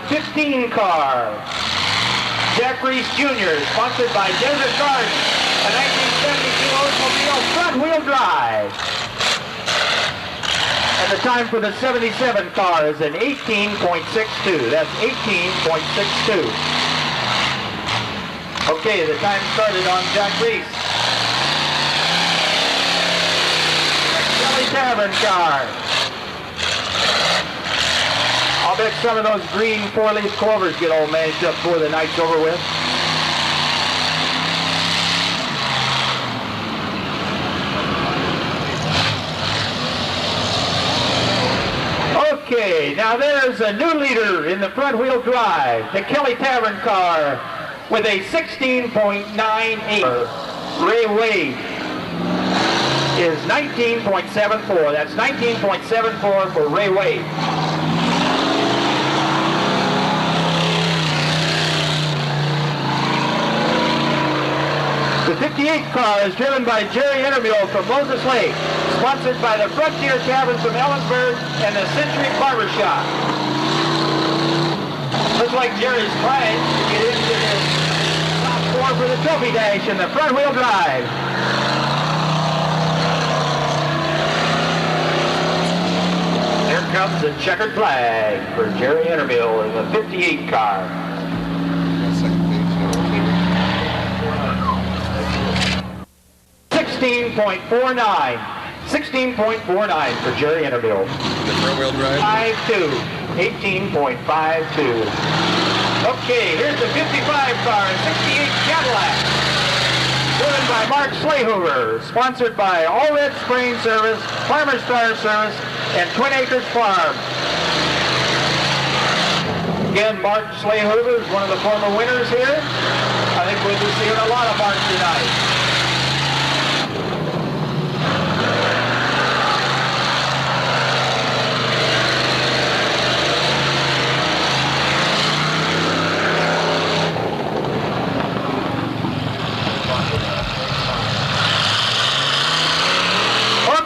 15 car, Jack Reese Jr., sponsored by Desert Garden, a 1972 Oldsmobile front-wheel drive. And the time for the 77 car is an 18.62. That's 18.62. Okay, the time started on Jack Reese. Kelly Tavern car. I'll bet some of those green four-leaf clovers get all mashed up before the night's over with. Okay, now there's a new leader in the front-wheel drive, the Kelly Tavern car, with a 16.98. Ray Wade is 19.74. That's 19.74 for Ray Wade. The 58 car is driven by Jerry Intermule from Moses Lake, sponsored by the Frontier Tavern from Ellensburg and the Century Barbershop. Looks like Jerry's trying to get into the top four for the trophy dash in the front-wheel drive. Here comes the checkered flag for Jerry Intermule in the 58 car. 16.49. 16.49 for Jerry Intermule. The front-wheel drive? 5.2. 18.52. Okay, here's the 55 car, a 68 Cadillac. Driven by Mark Slayhoover, sponsored by All Red Spraying Service, Farmer's Tire Service, and Twin Acres Farm. Again, Mark Slayhoover is one of the former winners here. I think we'll be seeing a lot of Mark tonight.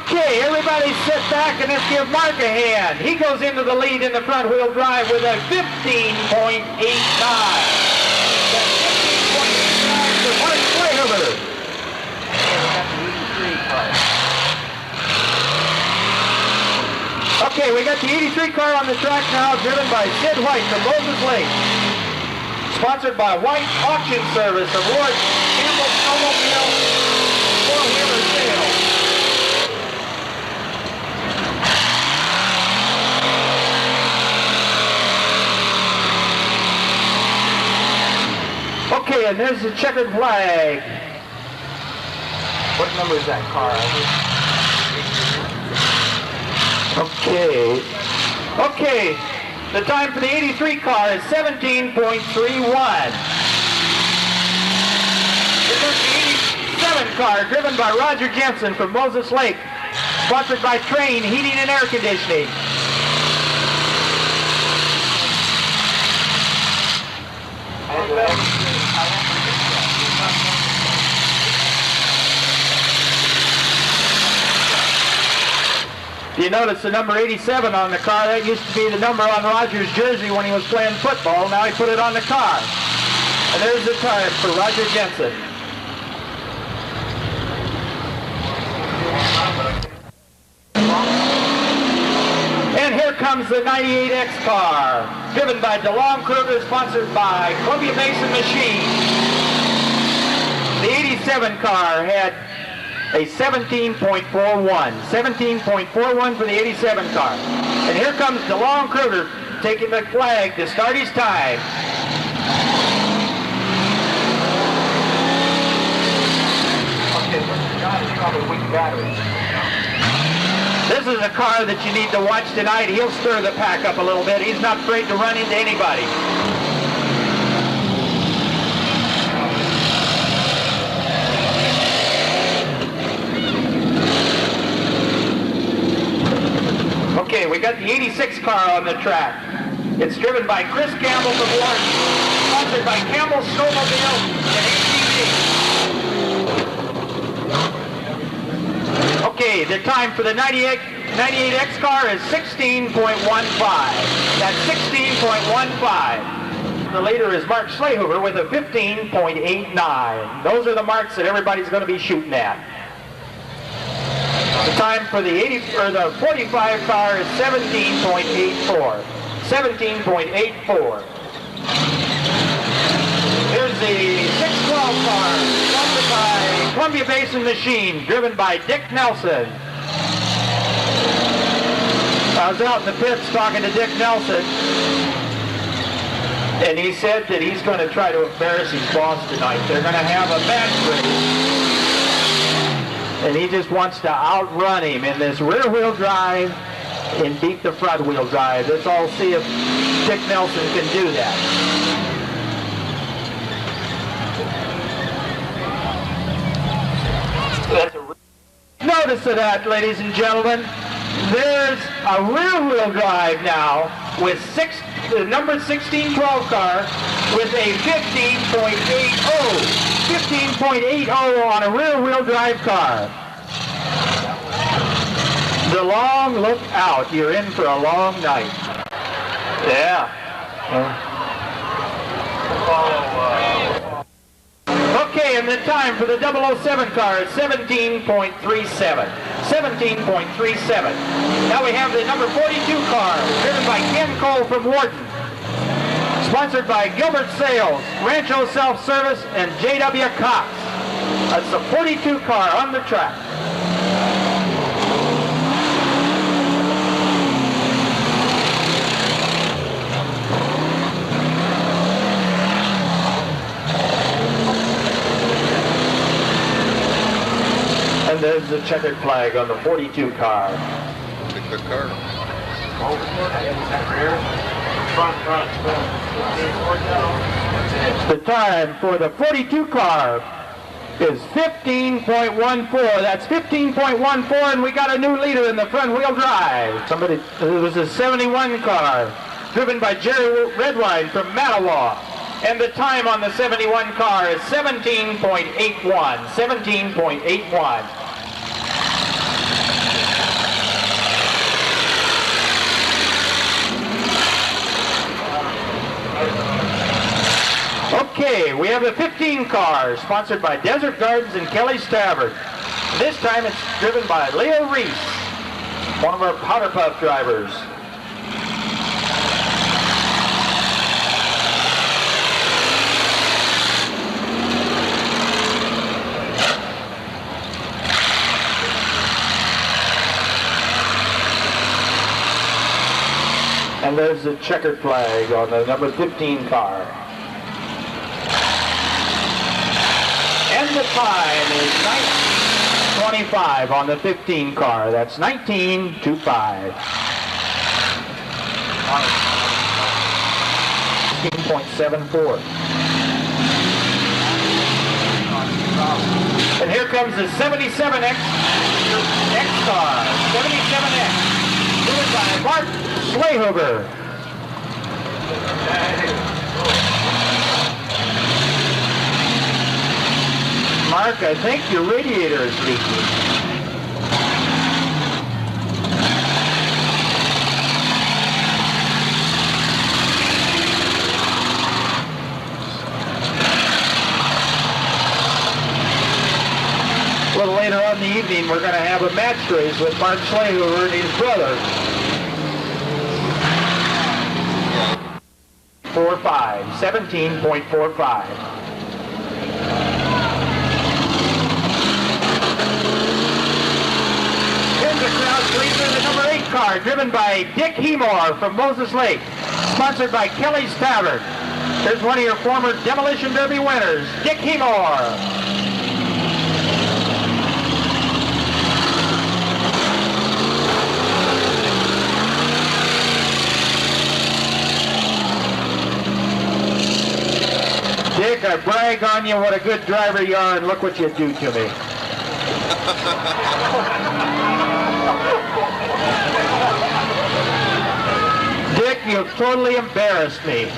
Okay, everybody sit back and let's give Mark a hand. He goes into the lead in the front-wheel drive with a 15.89. That's 15.89 for Mark Slayhoover. Okay, we got the 83 car on the track now, driven by Sid White from Moses Lake. Sponsored by White Auction Service of Lord Campbell Snowmobile four-wheeler sale. Okay, and there's the checkered flag. What number is that car? Okay. Okay, the time for the 83 car is 17.31. Here's the 87 car, driven by Roger Jensen from Moses Lake, sponsored by Train Heating and Air Conditioning. You notice the number 87 on the car? That used to be the number on Roger's jersey when he was playing football. Now he put it on the car. And there's the time for Roger Jensen. And here comes the 98X car, driven by DeLong Kruger, sponsored by Columbia Mason Machine. The 87 car had a 17.41. 17.41 for the 87 car. And here comes DeLong Kruger taking the flag to start his time. Okay, probably weak battery. This is a car that you need to watch tonight. He'll stir the pack up a little bit. He's not afraid to run into anybody. Okay, we got the 86 car on the track. It's driven by Chris Campbell from Warren, sponsored by Campbell Snowmobile and ATV. Okay, the time for the 98 98X car is 16.15. That's 16.15. The leader is Mark Schlehuber with a 15.89. Those are the marks that everybody's going to be shooting at. The time for the 45 car is 17.84. 17.84. Here's the 612 car, sponsored by Columbia Basin Machine, driven by Dick Nelson. I was out in the pits talking to Dick Nelson, and he said that he's going to try to embarrass his boss tonight. They're going to have a match race, and he just wants to outrun him in this rear-wheel drive and beat the front-wheel drive. Let's all see if Dick Nelson can do that. Notice of that, ladies and gentlemen. There's a rear-wheel drive now with the number 1612 car with a 15.80. 15.80 on a rear-wheel drive car. The long look out. You're in for a long night. Yeah. Okay, and the time for the 007 car is 17.37. 17.37. Now we have the number 42 car, driven by Ken Cole from Wharton. Sponsored by Gilbert Sales, Rancho Self-Service, and J.W. Cox. That's the 42 car on the track. And there's the checkered flag on the 42 car. The car. The time for the 42 car is 15.14. That's 15.14, and we got a new leader in the front wheel drive. It was a 71 car, driven by Jerry Redwine from Mattawa. And the time on the 71 car is 17.81. 17.81. Okay, we have the 15 car, sponsored by Desert Gardens and Kelly's Tavern. This time it's driven by Leo Reese, one of our powder puff drivers. And there's the checkered flag on the number 15 car. And the time is 19.25 on the 15 car. That's 19.25. 16.74. And here comes the 77X car. 77X. Driven by Mark Schlehuber. Mark, I think your radiator is leaking. A little later on in the evening, we're going to have a match race with Mark Schlehuber and his brother. 17.45. Here's the crowd's leader, the number 8 car, driven by Dick Hemore from Moses Lake, sponsored by Kelly's Tavern. Here's one of your former Demolition Derby winners, Dick Hemore. Dick, I brag on you what a good driver you are, and look what you do to me. Dick, you've totally embarrassed me.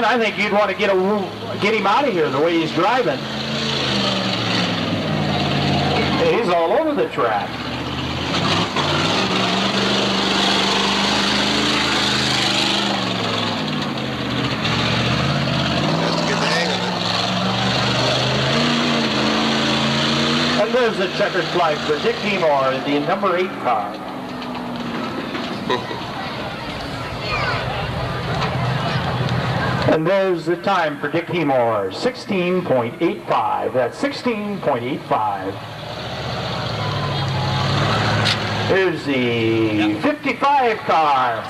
Ken, I think you'd want to get him out of here the way he's driving. He's all over the track. Has to get the hang of it. And there's the checkered flag for Dick Hemore in the number 8 car. And there's the time for Dick Hemore, 16.85. That's 16.85. Here's the 55 car.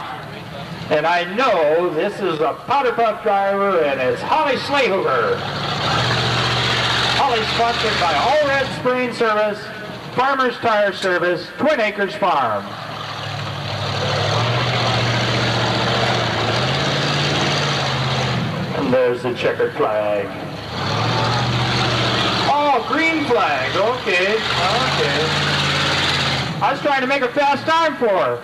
And I know this is a Powder Puff driver, and it's Holly Slayhoover. Holly sponsored by All Red Spraying Service, Farmers Tire Service, Twin Acres Farm. And there's the checkered flag. Oh, green flag. Okay. I was trying to make a fast time for her.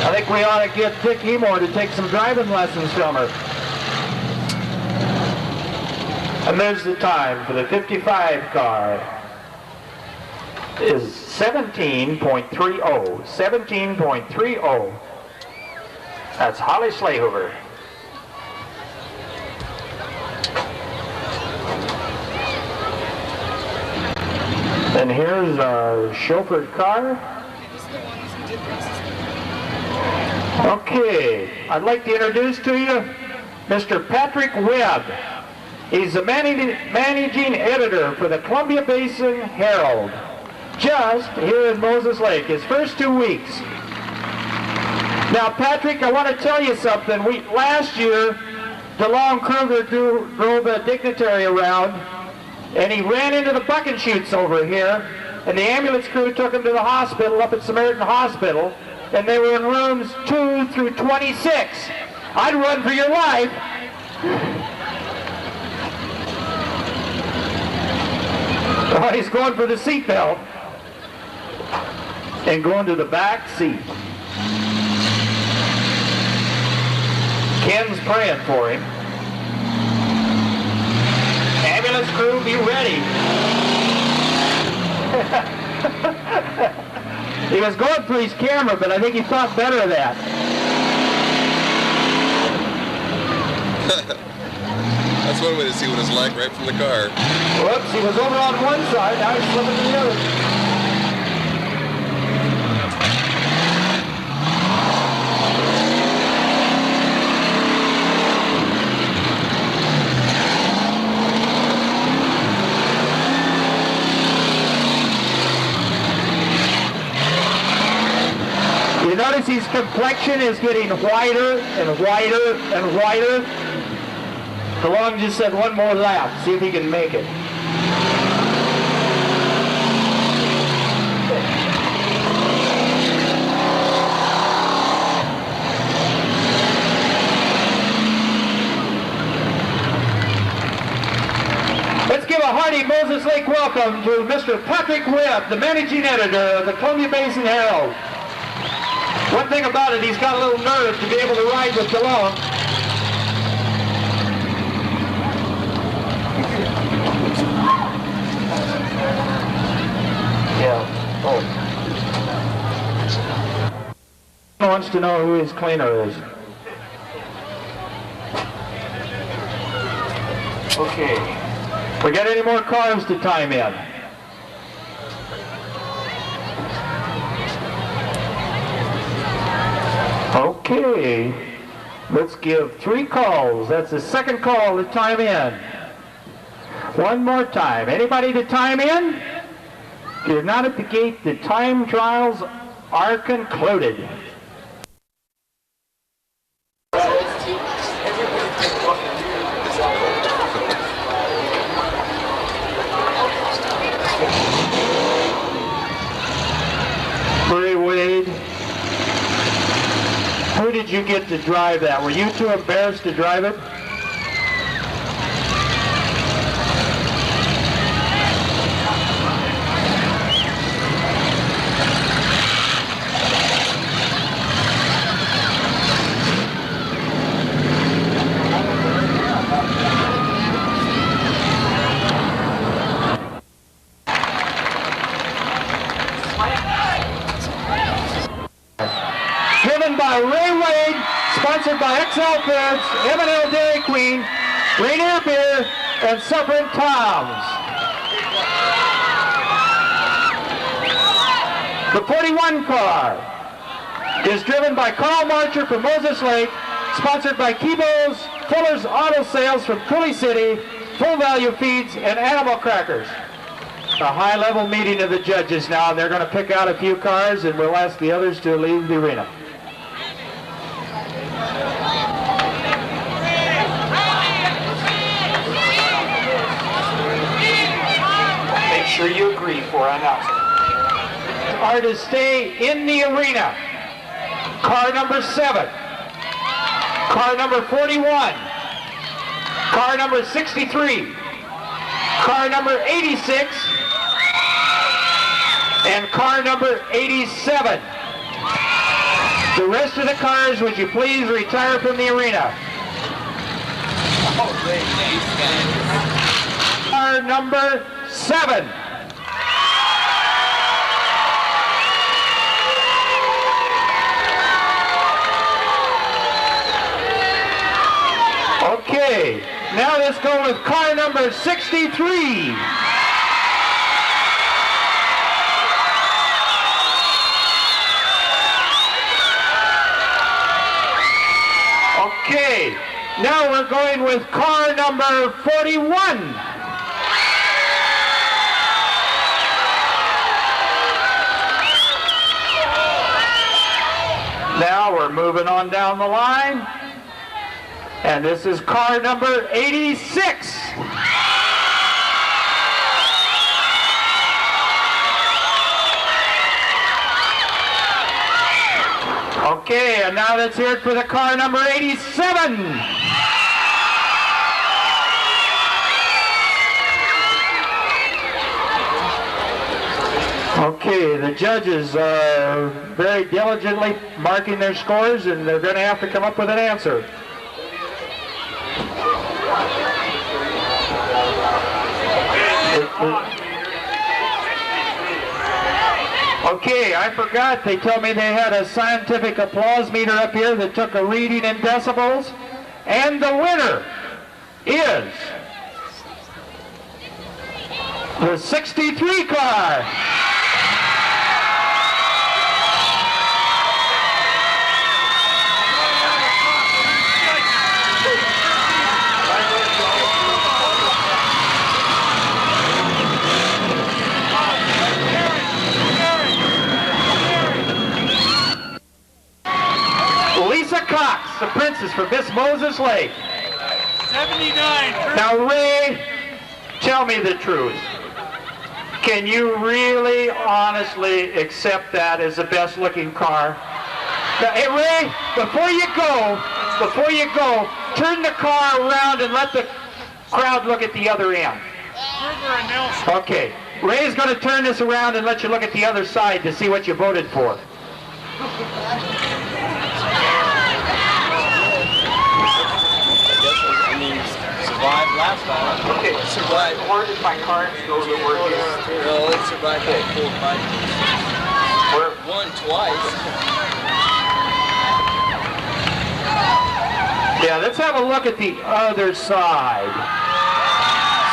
I think we ought to get Dick Hemore to take some driving lessons from her. And there's the time for the 55 car. Is 17.30. 17.30. That's Holly Slayhoover. And here's our chauffeured car. Okay, I'd like to introduce to you Mr. Patrick Webb. He's the managing editor for the Columbia Basin Herald, just here in Moses Lake, his first 2 weeks. Now, Patrick, I want to tell you something. Last year, DeLong Kruger drove a dignitary around, and he ran into the bucket chutes over here, and the ambulance crew took him to the hospital up at Samaritan Hospital, and they were in rooms 2 through 26. I'd run for your life. Oh, he's going for the seatbelt and going to the back seat. Ken's praying for him. Ambulance crew, be ready. He was going for his camera, but I think he thought better of that. That's one way to see what it's like right from the car. Whoops, he was over on one side, now he's slipping to the other. You notice his complexion is getting whiter and whiter and whiter. DeLong just said one more lap, see if he can make it. Let's give a hearty Moses Lake welcome to Mr. Patrick Webb, the managing editor of the Columbia Basin Herald. One thing about it, he's got a little nerve to be able to ride with DeLong. Yeah. Oh. He wants to know who his cleaner is. Okay. We got any more cars to time in? Okay. Let's give 3 calls. That's the second call to time in. One more time. Anybody to time in? If you're not at the gate, the time trials are concluded. Murray Wade, who did you get to drive that? Were you too embarrassed to drive it? sponsored by XL Foods, M&L Dairy Queen, Rainier Beer, and Suffering Toms. The 41 car is driven by Carl Marcher from Moses Lake, sponsored by Kibo's Fuller's Auto Sales from Cooley City, Full Value Feeds, and Animal Crackers. A high-level meeting of the judges now, and they're going to pick out a few cars, and we'll ask the others to leave the arena. Make sure you agree before I announce it. Are to stay in the arena. Car number 7, car number 41, car number 63, car number 86, and car number 87. The rest of the cars, would you please retire from the arena? Car number 7. Okay, now let's go with car number 63. Okay, now we're going with car number 41. Now we're moving on down the line. And this is car number 86. Okay, and now let's hear it for the car number 87. Okay, the judges are very diligently marking their scores, and they're going to have to come up with an answer. Okay, I forgot. They told me they had a scientific applause meter up here that took a reading in decibels. And the winner is the 63 car. Cox, the princess from Miss Moses Lake. 79. Now, Ray, tell me the truth. Can you really, honestly accept that as the best-looking car? Now, hey, Ray, before you go, turn the car around and let the crowd look at the other end. Okay, Ray's going to turn this around and let you look at the other side to see what you voted for. Survived last time. Okay, survived. Where did my cards go that were here? No, it survived that full fight. Where? Won twice. Yeah, let's have a look at the other side.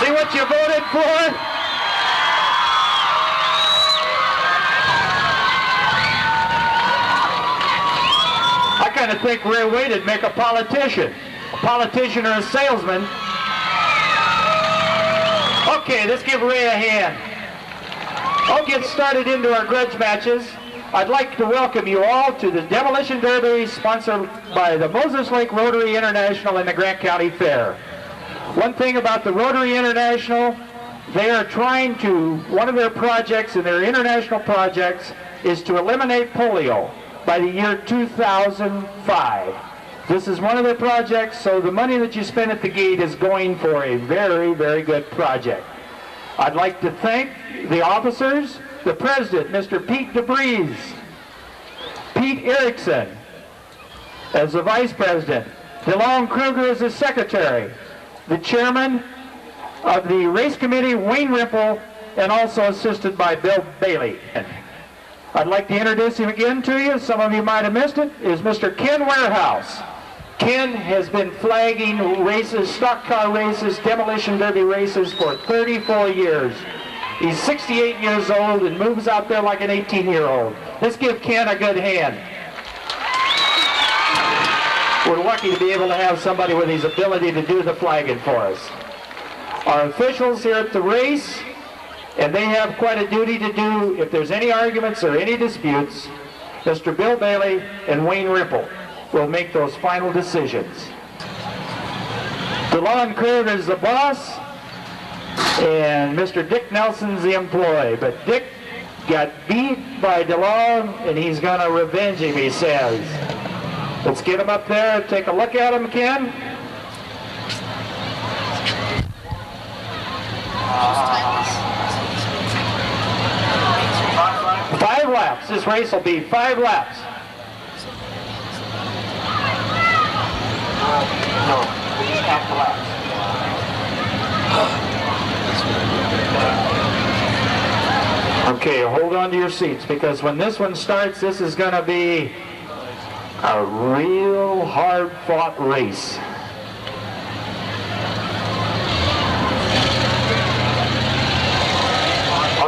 See what you voted for? I kind of think Ray Wade would make a politician. A politician or a salesman. Okay, let's give Ray a hand. I'll get started into our grudge matches. I'd like to welcome you all to the Demolition Derby sponsored by the Moses Lake Rotary International and the Grant County Fair. One thing about the Rotary International, they are trying to, one of their projects and their international projects is to eliminate polio by the year 2005. This is one of their projects, so the money that you spend at the gate is going for a very, very good project. I'd like to thank the officers, the president, Mr. Pete DeBreeze, Pete Erickson as the vice president, DeLong Kruger as the secretary, the chairman of the race committee, Wayne Rimple, and also assisted by Bill Bailey. I'd like to introduce him again to you. Some of you might have missed it, is Mr. Ken Warehouse. Ken has been flagging races, stock car races, demolition derby races for 34 years. He's 68 years old and moves out there like an 18-year-old. Let's give Ken a good hand. We're lucky to be able to have somebody with his ability to do the flagging for us. Our officials here at the race, and they have quite a duty to do if there's any arguments or any disputes. Mr. Bill Bailey and Wayne Ripple will make those final decisions. DeLon Curve is the boss, and Mr. Dick Nelson's the employee. But Dick got beat by DeLon, and he's going to revenge him, he says. Let's get him up there and take a look at him, Ken. Five laps. This race will be 5 laps. No, just half the laps. Okay, hold on to your seats, because when this one starts, this is going to be a real hard-fought race.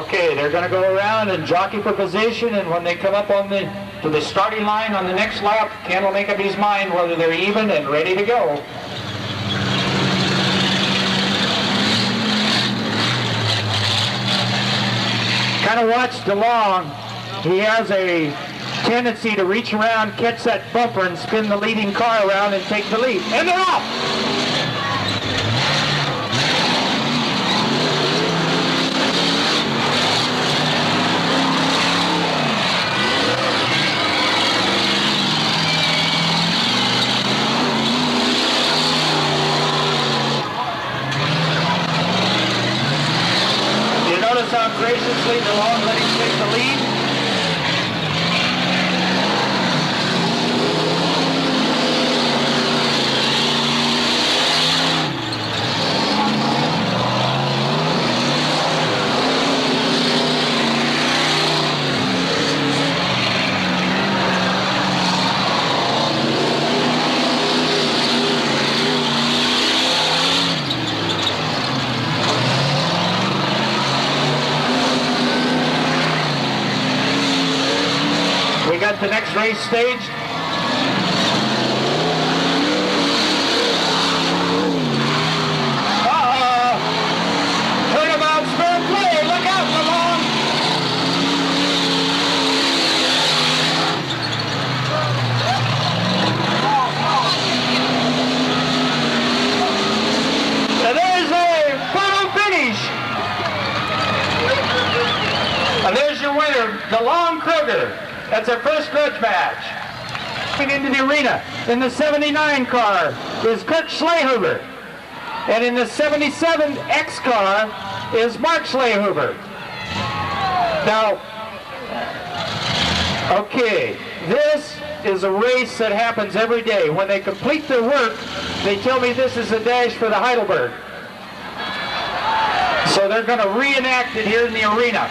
Okay, they're going to go around and jockey for position, and when they come up on to the starting line on the next lap, Ken will make up his mind whether they're even and ready to go. Kind of watch DeLong. He has a tendency to reach around, catch that bumper, and spin the leading car around and take the lead. And they're off! How graciously DeLong let him take the lead. The next race staged. Turnabout, spur play. Look out, DeLong. And there's a photo finish. And there's your winner, DeLong Kruger. That's our first grudge match. Into the arena in the 79 car is Kurt Schlehuber. And in the 77 X car is Mark Schlehuber. Now, okay, this is a race that happens every day. When they complete their work, they tell me this is a dash for the Heidelberg. So they're going to reenact it here in the arena.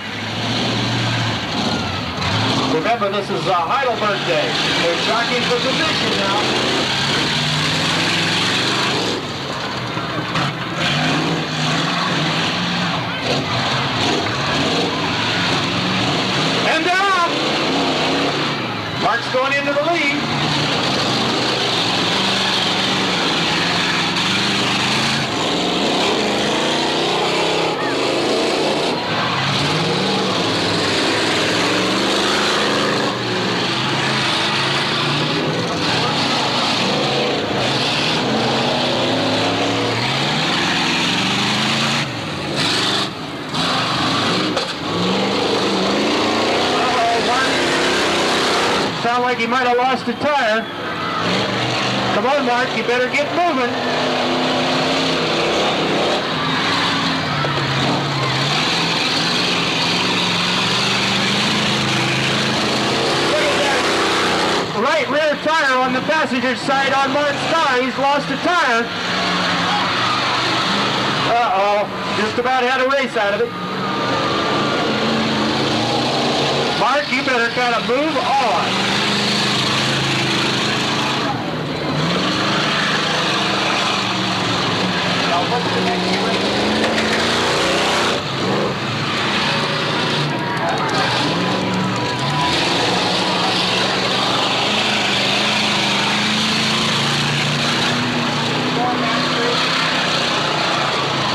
Remember, this is Heidelberg Day. They're jockeying for position now. And they're off. Mark's going into the lead. Sound like he might have lost a tire. Come on, Mark, you better get moving. Look at that right rear tire on the passenger side on Mark's car. He's lost a tire. Uh-oh, just about had a race out of it. Mark, you better kind of move on.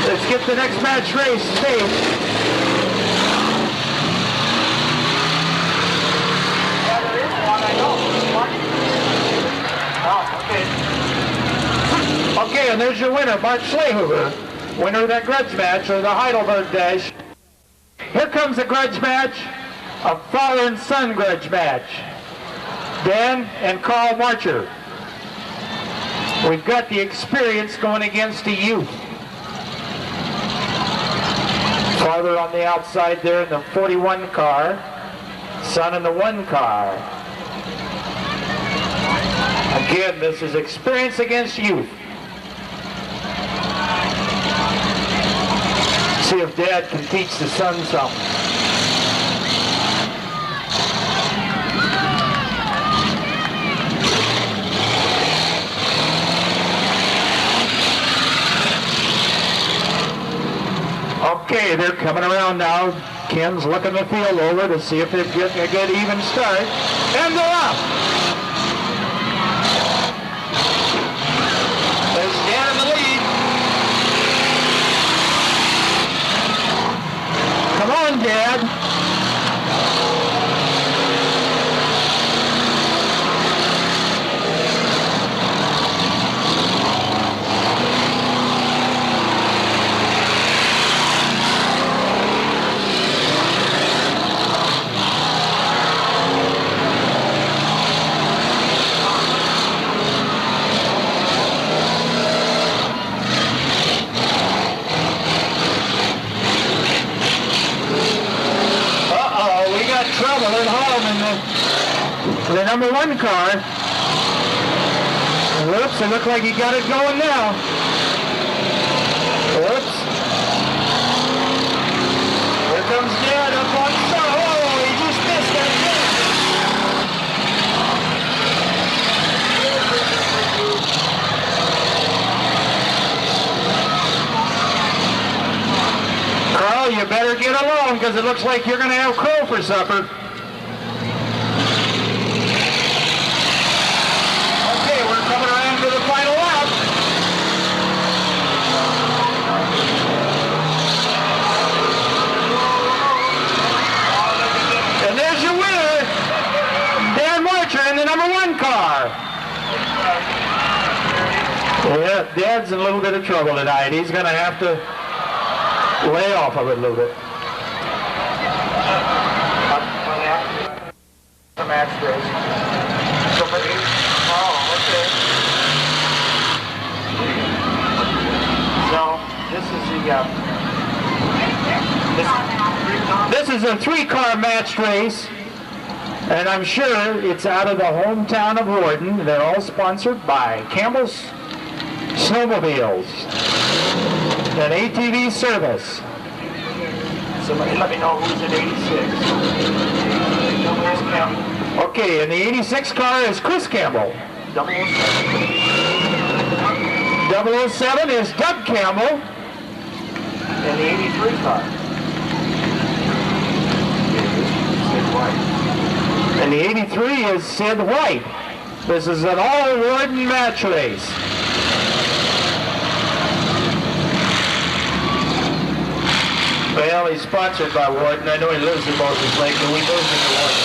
Let's get the next match race staged. Okay, and there's your winner, Mark Schlehuber, winner of that grudge match, or the Heidelberg Dash. Here comes a grudge match, a father and son grudge match. Dan and Carl Marcher. We've got the experience going against the youth. Father on the outside there in the 41 car, son in the 1 car. Again, this is experience against youth. See if Dad can teach the son something. Okay, they're coming around now. Ken's looking the field over to see if they're getting a good even start. And they're up! There's Dan in the lead. Come on, Dad. Trouble at home in the number 1 car. Whoops, it looks like he got it going now. Whoops. Here comes Dad up on start. Oh, he just missed it. Carl, you better get along because it looks like you're going to have crow for supper. Okay, we're coming around to the final lap. And there's your winner, Dan Marcher in the number 1 car. Yeah, Dad's in a little bit of trouble tonight. He's going to have to lay off of it a little bit. The match race. Oh, okay. So this is the this is a 3-car match race, and I'm sure it's out of the hometown of Warden. They're all sponsored by Campbell's Snowmobiles and ATV Service. Somebody let me know who's in 86. Okay, and the 86 car is Chris Campbell. 007 is Doug Campbell. And the 83 car. And the 83 is Sid White. This is an all-Warden match race. Well, he's sponsored by Warden. I know he lives in Moses Lake, but we moved into Warden.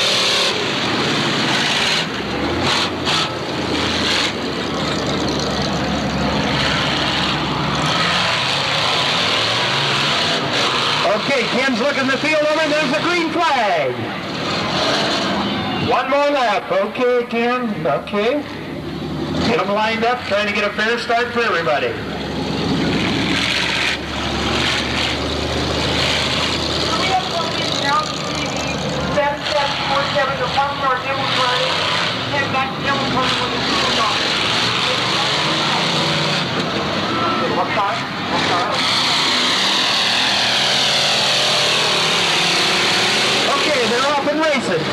Okay, Ken's looking the field over, and there's the green flag. 1 more lap. Okay, Ken. Okay. Get them lined up, trying to get a fair start for everybody. Okay, they're off and racing.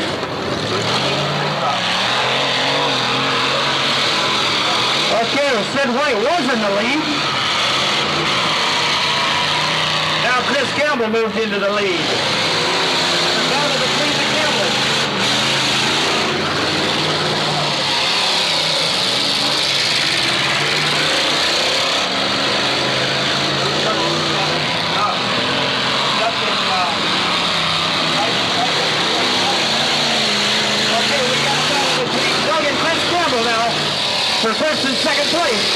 Okay, Sid White was in the lead. Chris Campbell moved into the lead. The battle between the Campbells. Okay, we got a battle between Doug and Chris Campbell now for first and second place.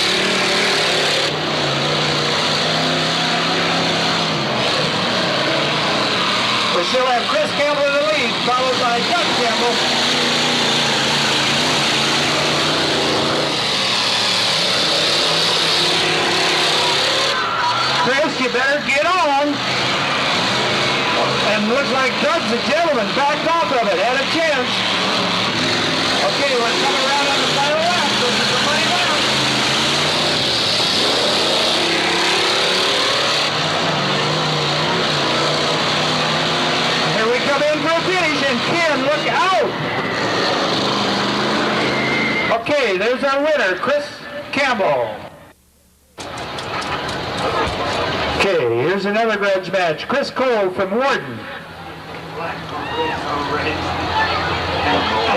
We still have Chris Campbell in the lead, followed by Doug Campbell. Chris, you better get on. And looks like Doug's the gentleman, backed off of it, had a chance. Okay, we're coming around on the final lap. This is the money lap. Here we come in for a finish, and Ken, look out! Okay, there's our winner, Chris Campbell. Okay, here's another grudge match. Chris Cole from Warden.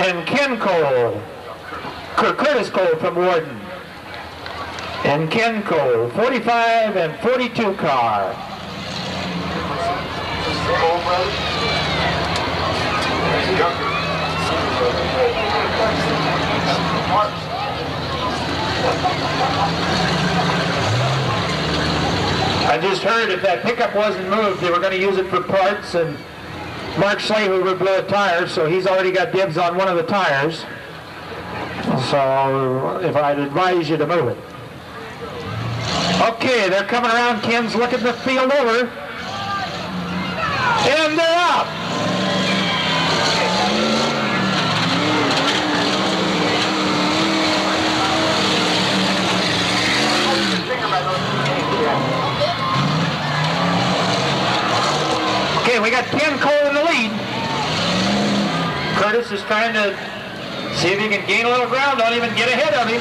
And Ken Cole. Curtis Cole from Warden. And Ken Cole, 45 and 42 car. I just heard if that pickup wasn't moved, they were going to use it for parts, and Mark Slahover blew a tire, so he's already got dibs on one of the tires. So if I'd advise you to move it. Okay, they're coming around. Ken's looking the field over. And they're up. Okay, we got Ken Cole in the lead. Curtis is trying to see if he can gain a little ground, don't even get ahead of him.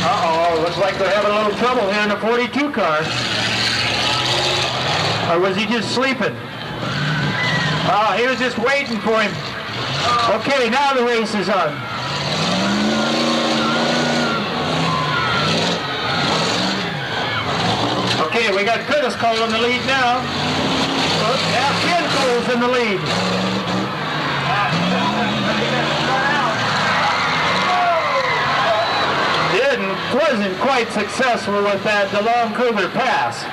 Uh-oh, looks like they're having a little trouble here in the 42 car. Or was he just sleeping? Oh, he was just waiting for him. Okay, now the race is on. Okay, we got Curtis Cole in the lead now. Now Ken Cole's in the lead. Wasn't quite successful with that DeLong Cougar pass.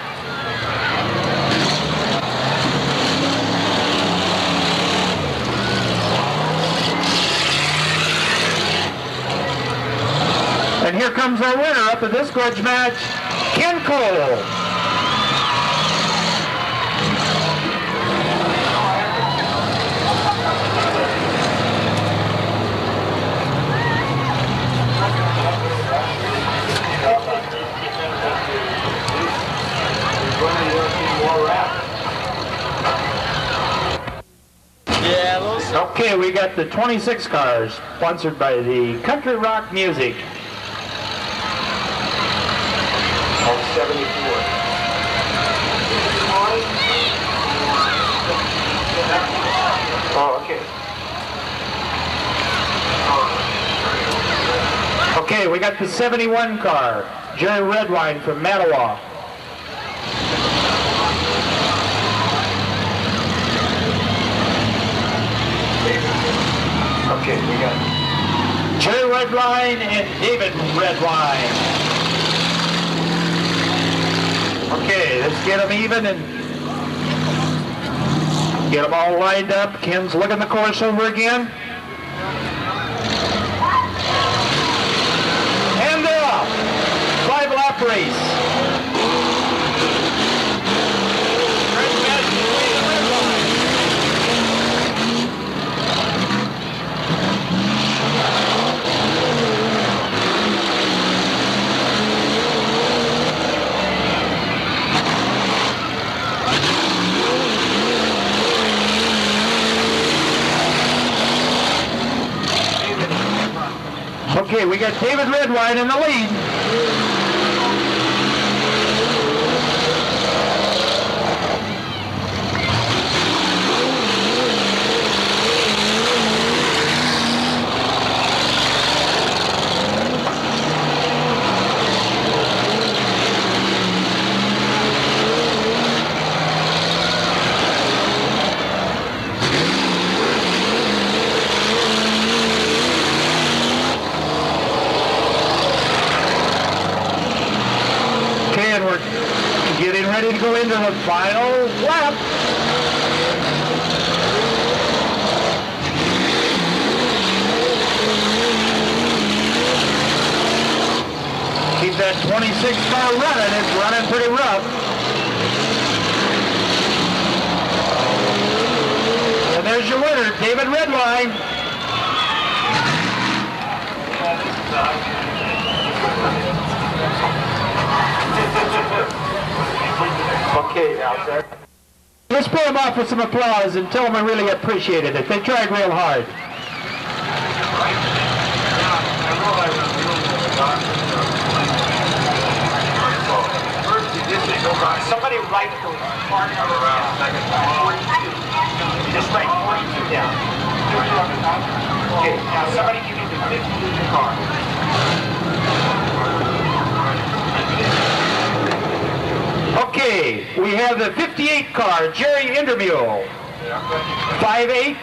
And here comes our winner up at this grudge match, Ken Cole. Okay, we got the 26 cars, sponsored by the Country Rock Music. On 74. Oh, okay. Okay, we got the 71 car, Jerry Redwine from Mattawa. Okay, we got Jerry Redwine and David Redwine. Okay, let's get them even and get them all lined up. Ken's looking the course over again. And they're off. 5-lap race. we got David Redwine in the lead. Getting ready to go into the final lap. Keep that 26 car running. It's running pretty rough. And there's your winner, David Redwine. Okay, now, sir. Let's pay them off with some applause and tell them I really appreciated it. They tried real hard. Somebody write the part number down. 42. Just write 42 down. Okay, now somebody give me the 50 car. Okay, we have the 58 car, Jerry Intermule. 5'8".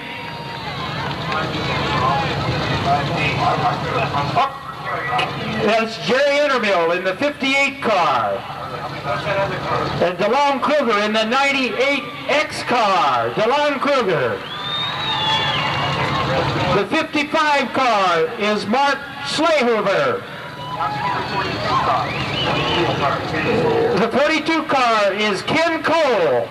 That's Jerry Intermule in the 58 car. And DeLong Kruger in the 98X car. DeLong Kruger. The 55 car is Mark Slehoover. The 42 car is Ken Cole.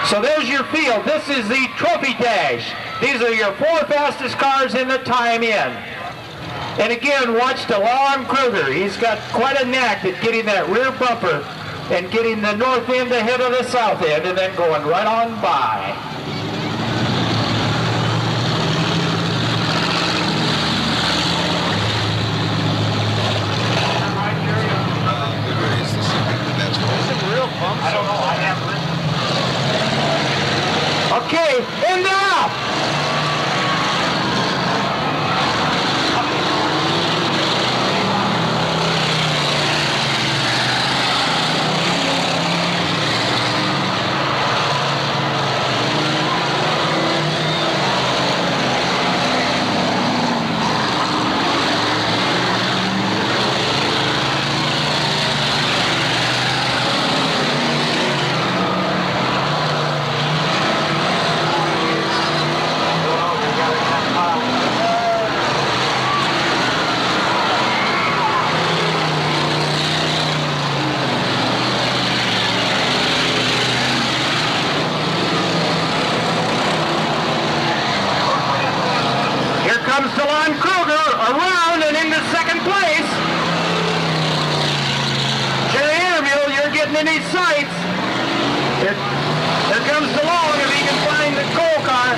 So there's your field. This is the Trophy Dash. These are your 4 fastest cars in the time in. And again, watch DeLong Kruger. He's got quite a knack at getting that rear bumper and getting the north end ahead of the south end and then going right on by. I don't know. I have written. Okay, and they're off. Comes DeLong Kruger around and into second place. Jerry Intermule, you're getting in his sights. Here comes DeLong if he can find the Cole car.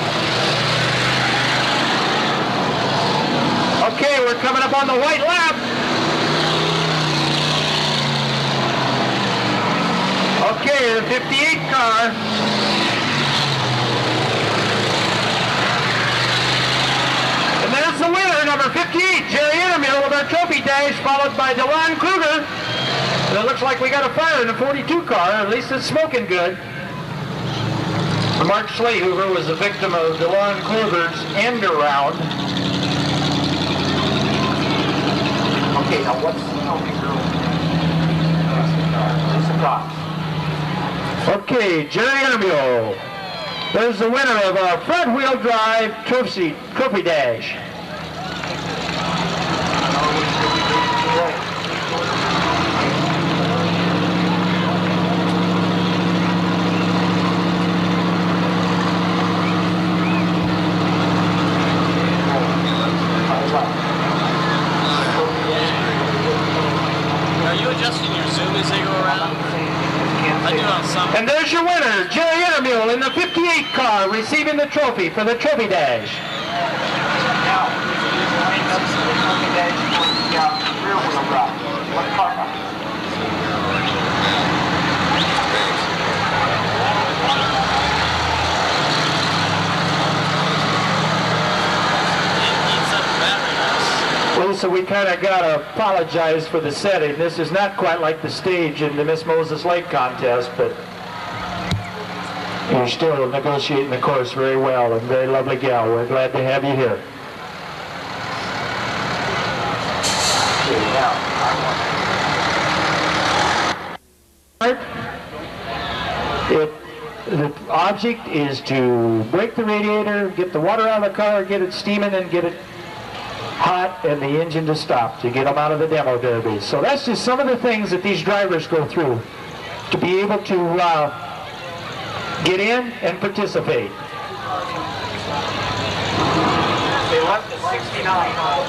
Okay, we're coming up on the white lap. Okay, the 58 car. And there's the winner, number 58, Jerry Intermule with our Trophy Dash, followed by DeLong Kruger. And it looks like we got a fire in the 42 car, at least it's smoking good. Mark Slehoover was the victim of DeLong Kruger's end around. Okay, now what's the Cox? Okay, Jerry Intermule. There's the winner of our front-wheel drive Trophy Dash. Are you adjusting your zoom as they go around? I do on some. And there's your winner, Jerry Intermule in the 58 car, receiving the trophy for the Trophy Dash. we kind of got to apologize for the setting. This is not quite like the stage in the Miss Moses Lake contest, but you're still negotiating the course very well, and very lovely gal. We're glad to have you here. The object is to break the radiator, get the water out of the car, get it steaming, and get it hot, and the engine to stop to get them out of the demo derby. So that's just some of the things that these drivers go through to be able to get in and participate. They left the 69 on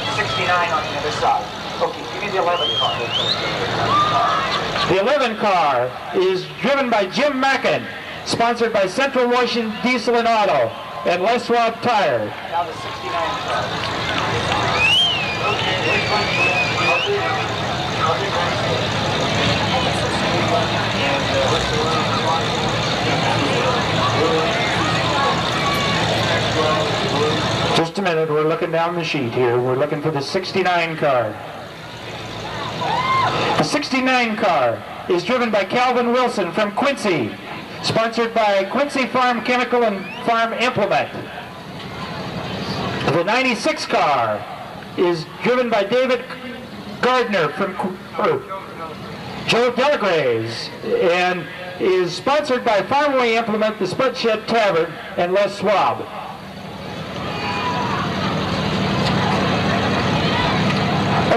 the other side. Okay, give me the 11 car. The 11 car is driven by Jim Mackin, sponsored by Central Washington Diesel and Auto and Les Schwab Tire. Now the 69 car. Just a minute, we're looking down the sheet here. We're looking for the 69 car. The 69 car is driven by Calvin Wilson from Quincy, sponsored by Quincy Farm Chemical and Farm Implement. The 96 car is driven by David Gardner from Joe Delagraves and is sponsored by Farmway Implement, the Spud Shed Tavern, and Les Schwab.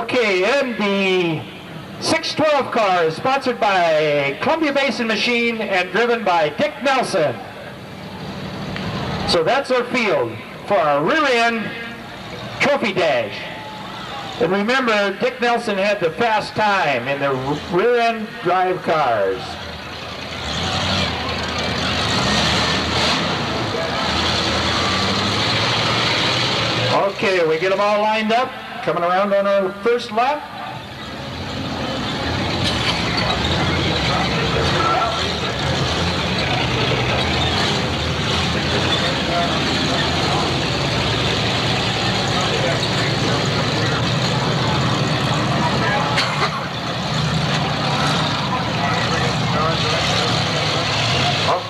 Okay, and the 612 car is sponsored by Columbia Basin Machine and driven by Dick Nelson. So that's our field for our rear end trophy dash. And remember, Dick Nelson had the fast time in the rear end drive cars. Okay, we get them all lined up, coming around on our first lap.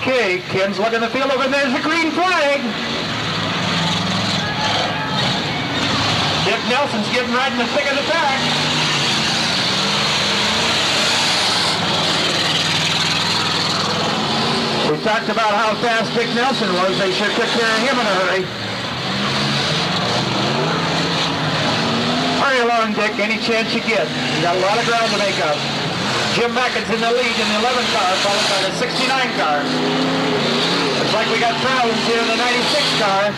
Okay, Ken's looking the field over, and there's the green flag. Dick Nelson's getting right in the thick of the pack. We talked about how fast Dick Nelson was. They sure took care of him in a hurry. Hurry along, Dick, any chance you get. You got a lot of ground to make up. Jim Mackin's in the lead in the 11 car, followed by the 69 car. Looks like we got problems here in the 96 car.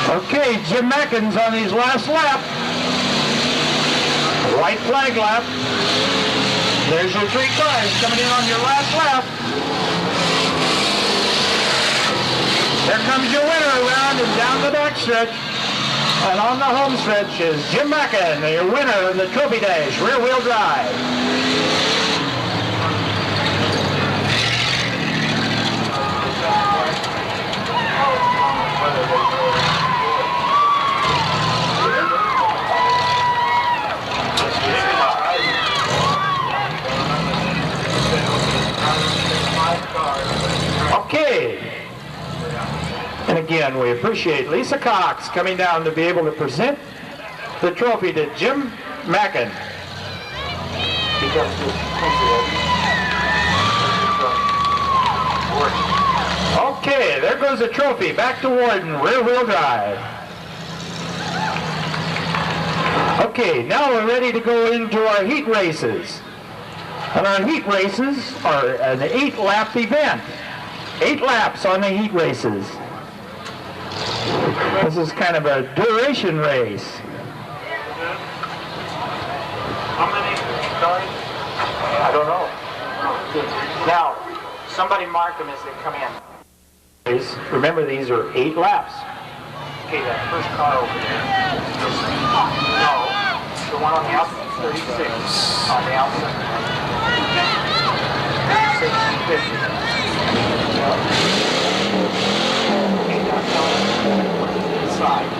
Okay, Jim Mackin's on his last lap. White flag lap. There's your three cars coming in on your last lap. There comes your winner around and down the back stretch. And on the home stretch is Jim Mackin, your winner of the Trophy Dash rear wheel drive. Okay, and again we appreciate Lisa Cox coming down to be able to present the trophy to Jim Mackin. Okay, there goes the trophy back to Warden, rear wheel drive. Okay, now we're ready to go into our heat races. And our heat races are an 8-lap event. 8 laps on the heat races. This is kind of a duration race. How many? Sorry? I don't know. Now, somebody mark them as they come in. Remember, these are 8 laps. Okay, that first car over there. No, the one on the outside, 36 on the outside. 650. Okay, now tell us inside.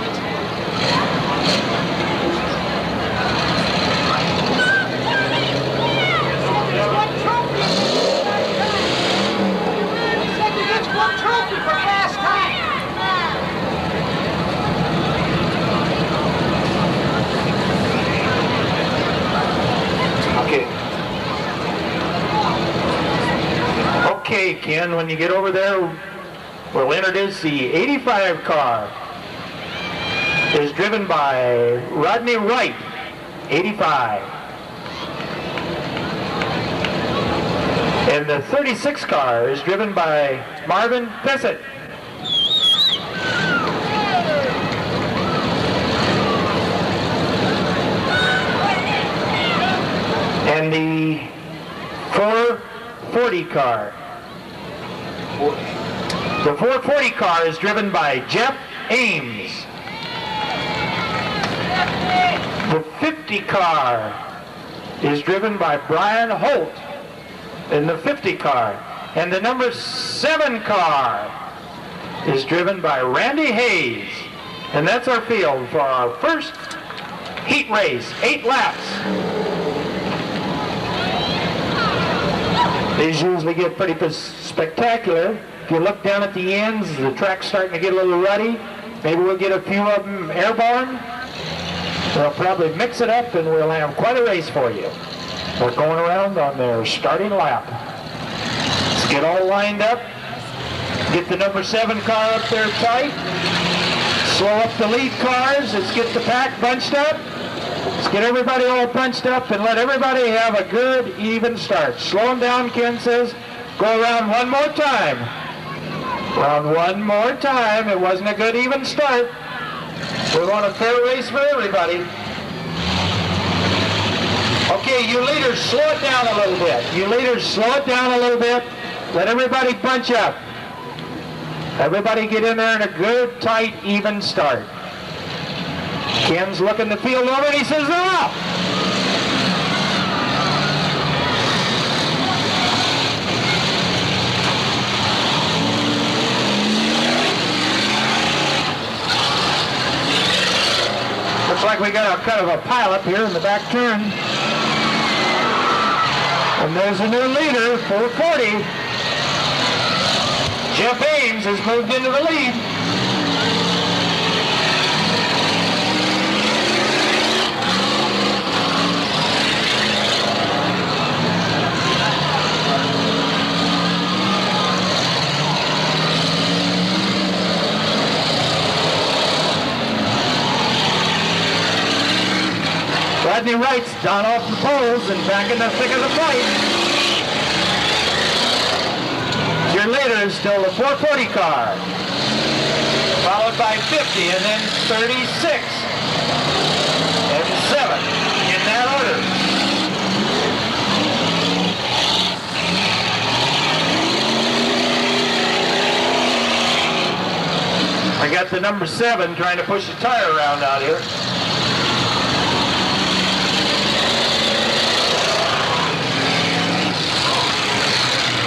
One trophy for last time. Okay. Okay, Ken, when you get over there, we'll introduce the 85 car. It is driven by Rodney Wright, 85. And the 36 car is driven by Marvin Fessett. And the 440 car. The 440 car is driven by Jeff Ames. The 50 car is driven by Brian Holt in the 50 car. And the number 7 car is driven by Randy Hayes. And that's our field for our first heat race, 8 laps. These usually get pretty spectacular. If you look down at the ends, the track's starting to get a little ruddy. Maybe we'll get a few of them airborne. We'll probably mix it up and we'll have quite a race for you. We're going around on their starting lap. Let's get all lined up. Get the number 7 car up there tight. Slow up the lead cars. Let's get the pack bunched up. Let's get everybody all bunched up and let everybody have a good, even start. Slow them down, Ken says. Go around one more time. Around one more time. It wasn't a good, even start. We want a fair race for everybody. Okay, you leaders, slow it down a little bit. You leaders, slow it down a little bit. Let everybody bunch up. Everybody get in there in a good, tight, even start. Ken's looking the field over and he says, ah! Looks like we got a kind of a pileup here in the back turn. And there's a new leader, 440. Jeff Ames has moved into the lead. Rodney Wright's down off the poles and back in the thick of the fight. Your leader is still the 440 car, followed by 50 and then 36 and 7 in that order. I got the number 7 trying to push the tire around out here.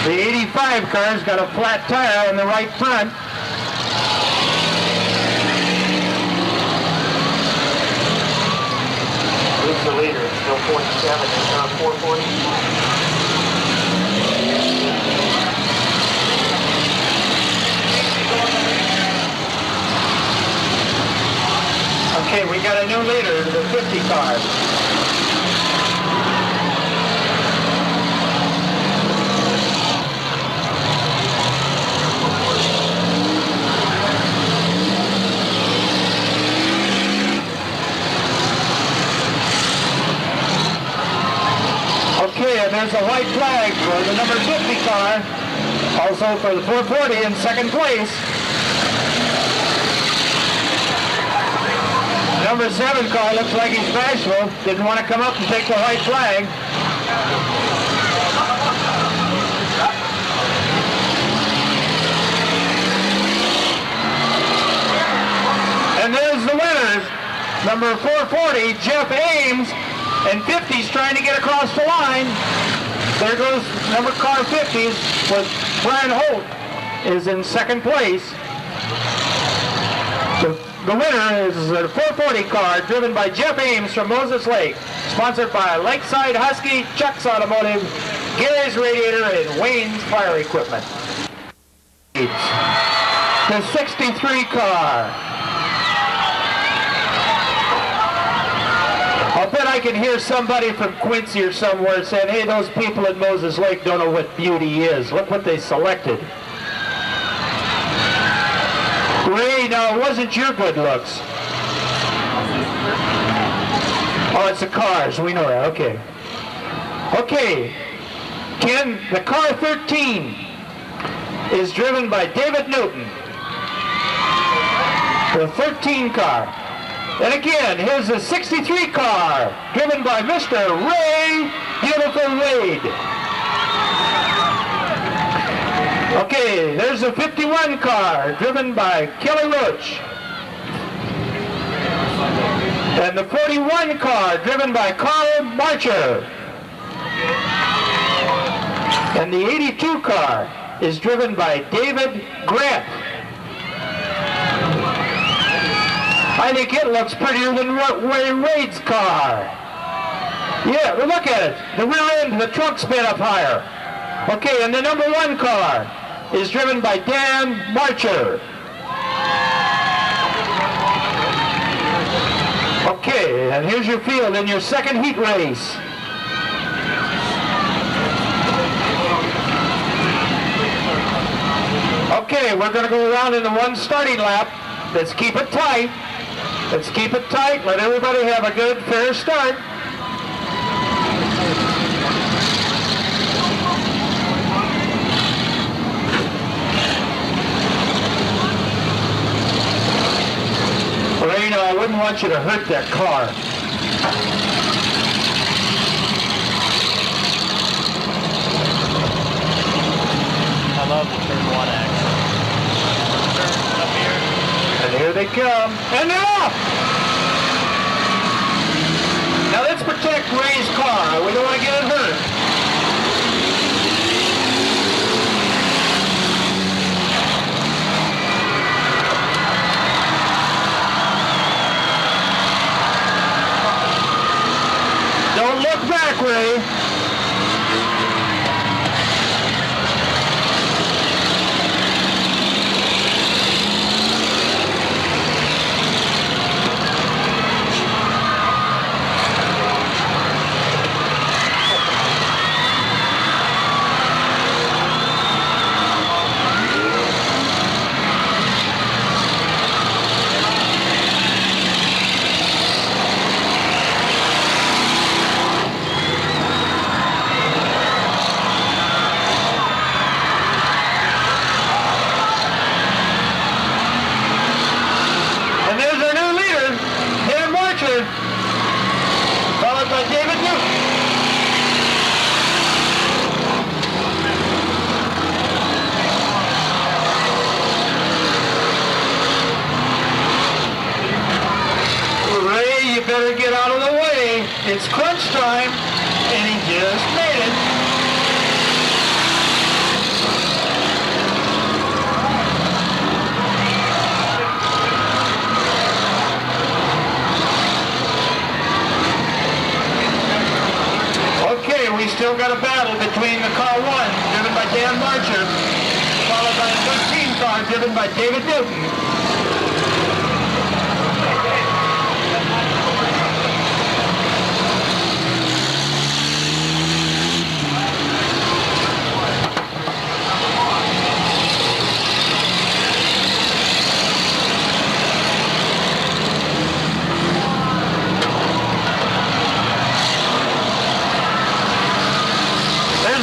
The 85 car's got a flat tire on the right front. Who's the leader? It's still 47. It's not 440. Okay, we got a new leader to the 50 car. Okay, and there's a white flag for the number 50 car, also for the 440 in second place. Number 7 car looks like he's bashful. Didn't want to come up and take the white flag. And there's the winners. Number 440, Jeff Ames, and 50's trying to get across the line. There goes number car 50's with Brian Holt is in second place. The winner is a 440 car driven by Jeff Ames from Moses Lake, sponsored by Lakeside Husky, Chuck's Automotive, Gary's Radiator, and Wayne's Fire Equipment. The 63 car. I'll bet I can hear somebody from Quincy or somewhere saying, hey, those people at Moses Lake don't know what beauty is. Look what they selected. Ray, no, it wasn't your good looks. Oh, it's the cars. We know that. Okay. Okay. Ken, the car 13 is driven by David Newton. The 13 car. And again, here's the 63 car, driven by Mr. Ray Beautiful Wade. Okay, there's the 51 car, driven by Kelly Roach. And the 41 car, driven by Carl Marcher. And the 82 car is driven by David Grant. I think it looks prettier than Ray Wade's car. Yeah, well, look at it. The rear end, the trunk's been up higher. Okay, and the number 1 car is driven by Dan Marcher. Okay, and here's your field in your second heat race. Okay, we're going to go around in the one starting lap. Let's keep it tight. Let's keep it tight. Let everybody have a good, fair start. Well, you know, I wouldn't want you to hurt that car. I love the turn 1 action. Turn up here. And here they come. And they're off! Now let's protect Ray's car. We don't want to get it hurt. Don't look back, Ray. Followed by David Newton. Ray, you better get out of the way. It's crunch time, and he just made it. Okay, we still got a battle between the car 1, driven by Dan Marcher, followed by the 13 car, driven by David Newton.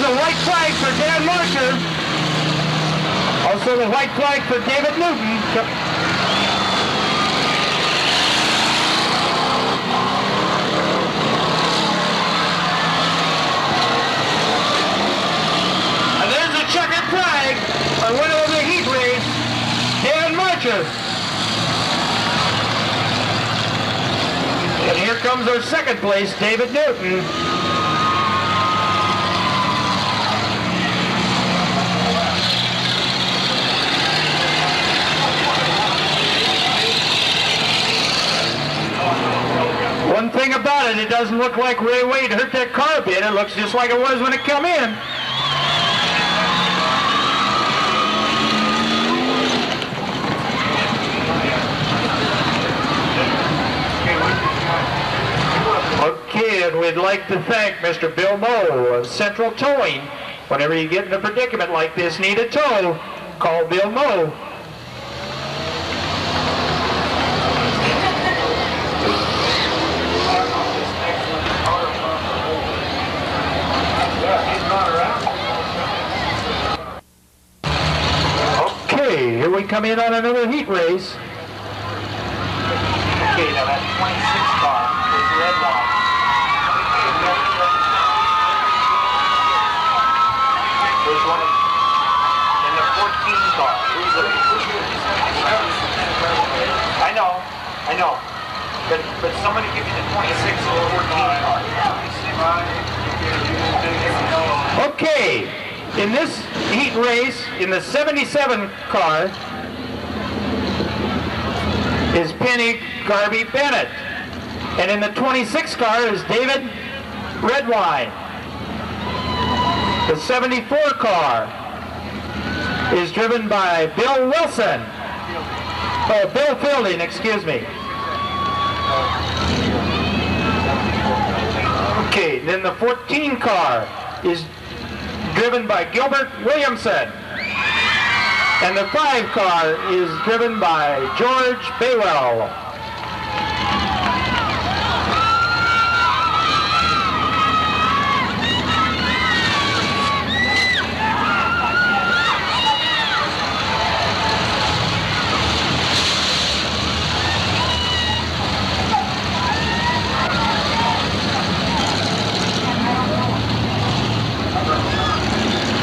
White flag for Dan Marcher. Also the white flag for David Newton. comes our second place, David Newton. One thing about it, it doesn't look like Ray Wade hurt that car a bit. It looks just like it was when it come in. Okay, and we'd like to thank Mr. Bill Moe of Central Towing. Whenever you get in a predicament like this, need a tow, call Bill Moe. Okay, here we come in on another heat race. Okay, now that 26 car is the red line. There's one in the 14 car. I know. But somebody give me the 26 or 14 car. Okay, in this heat race, in the 77 car, is Penny Garvey Bennett. And in the 26 car is David Redwine. The 74 car is driven by Bill Wilson. Oh, Bill Fielding, excuse me. Okay, then the 14 car is driven by Gilbert Williamson. And the 5 car is driven by George Baywell.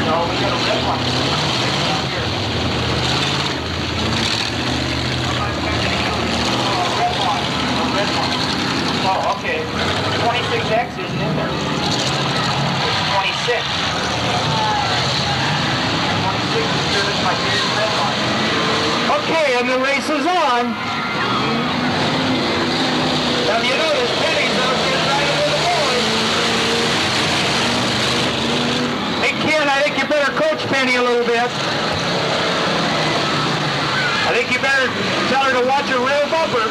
No, we got a red one. Oh, okay. 26X isn't in there. 26. 26 is driven by David Redline. Okay, and the race is on. Now you notice Penny's out there riding with the boys. Hey Ken, I think you better coach Penny a little bit. I think you better tell her to watch her rear bumper.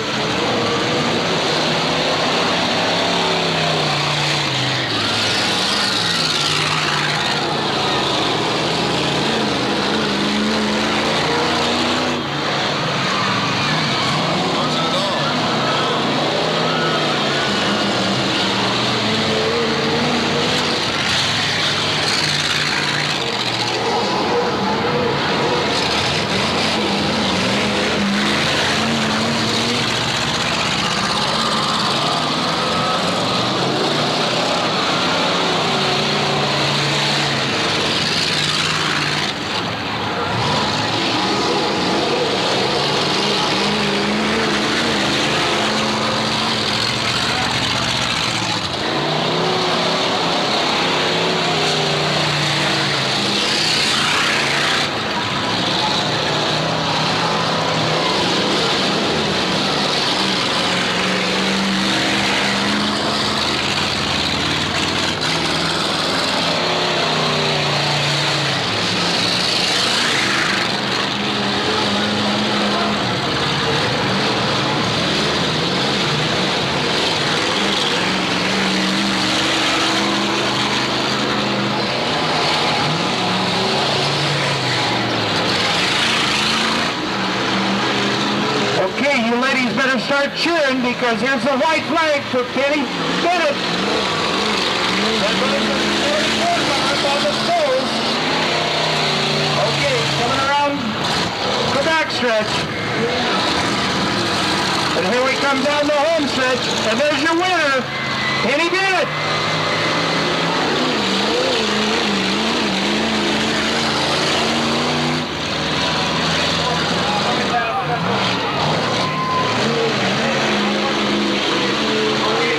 Start cheering because here's the white flag for Penny Bennett. Okay, coming around the back stretch. And here we come down the home stretch, and there's your winner, Penny Bennett. Okay,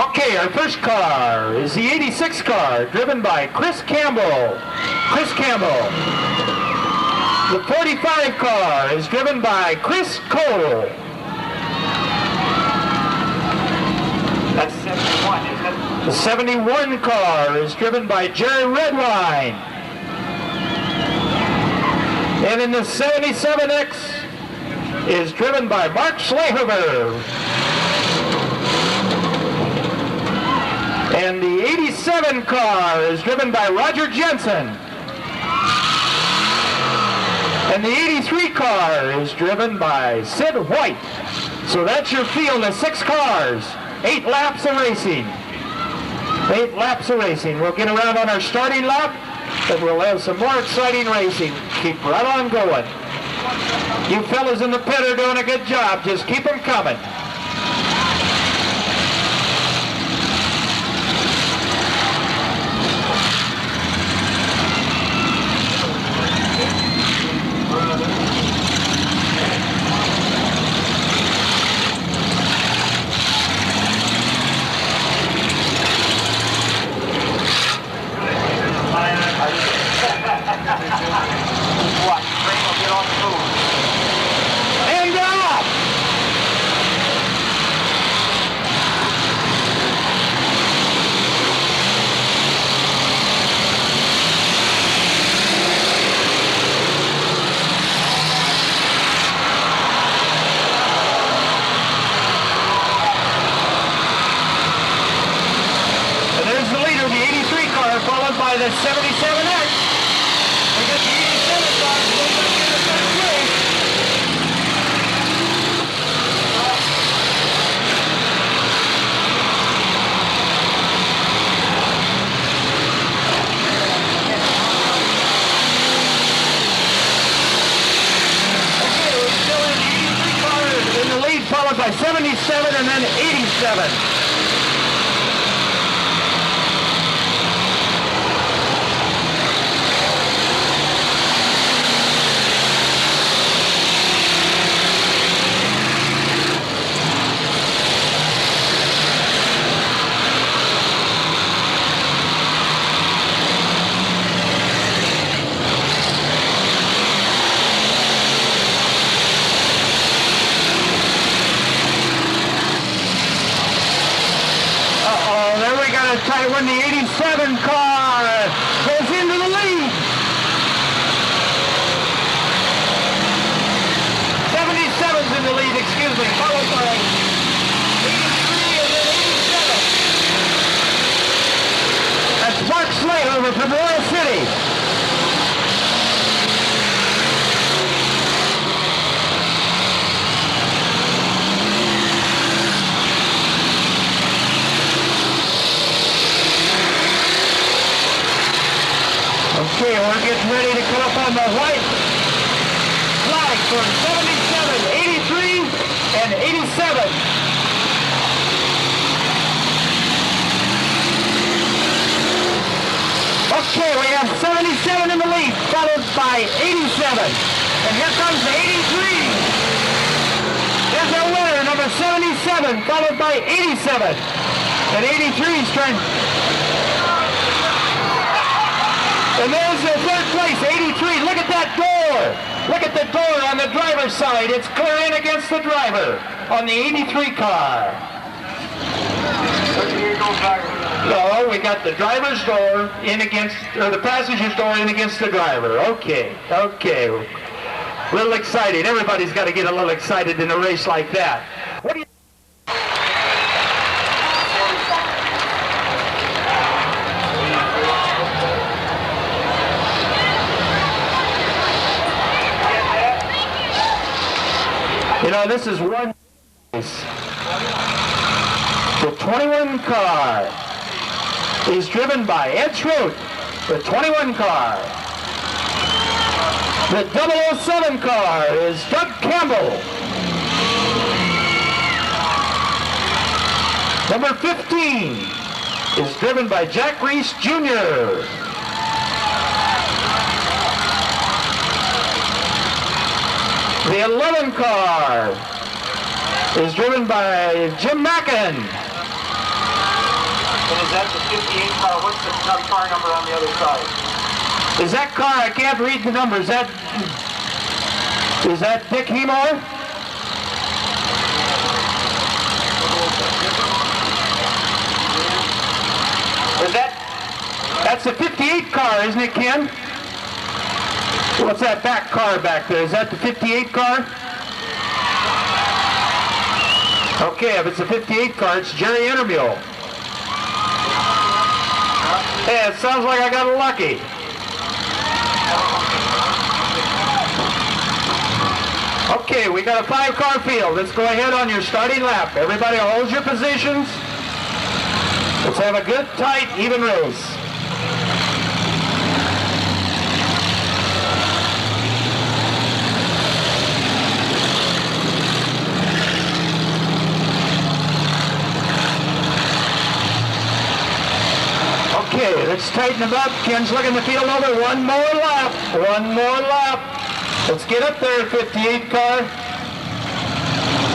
Okay, our first car is the 86 car, driven by Chris Campbell. Chris Campbell. The 45 car is driven by Chris Cole. That's 71, isn't it? The 71 car is driven by Jerry Redwine. And in the 77X is driven by Mark Schlehover. And the 87 car is driven by Roger Jensen. And the 83 car is driven by Sid White. So that's your field of 6 cars. 8 laps of racing. 8 laps of racing. We'll get around on our starting lap, and we'll have some more exciting racing. Keep right on going. You fellas in the pit are doing a good job. Just keep them coming. What? Train will get on the move. And off! And there's the leader, the 83 car, followed by the 77X. We got the 87 car still back in the third place. Okay, we're still in the 83 car in the lead, followed by 77 and then 87. Tight when the 87 car goes into the lead. 77's in the lead, excuse me, followed by 83 and then 87. That's Mark Schlehover from Royal City. Okay, we're getting ready to come up on the white flag for 77, 83, and 87. Okay, we have 77 in the lead, followed by 87. And here comes the 83. There's our winner, number 77, followed by 87. And 83 is trying... And there's the third place, 83. Look at that door. Look at the door on the driver's side. It's clear in against the driver on the 83 car. No, we got the driver's door in against, or the passenger's door in against the driver. Okay, okay. A little excited. Everybody's got to get a little excited in a race like that. What do you... You know, this is one race. The 21 car is driven by Ed Schroet, the 21 car. The 007 car is Doug Campbell. Number 15 is driven by Jack Reese Jr. The The 11 car is driven by Jim Mackin. And is that the 58 car? What's the car number on the other side? Is that car, I can't read the number, is that Dick Hemore? That's the 58 car, isn't it, Ken? What's that back car back there? Is that the 58 car? Okay, if it's a 58 car, it's Jerry Intermule. Hey, it sounds like I got lucky. Okay, we got a 5-car field. Let's go ahead on your starting lap. Everybody hold your positions. Let's have a good, tight, even race. Okay, let's tighten them up. Ken's looking the field over. One more lap. One more lap. Let's get up there, 58 car.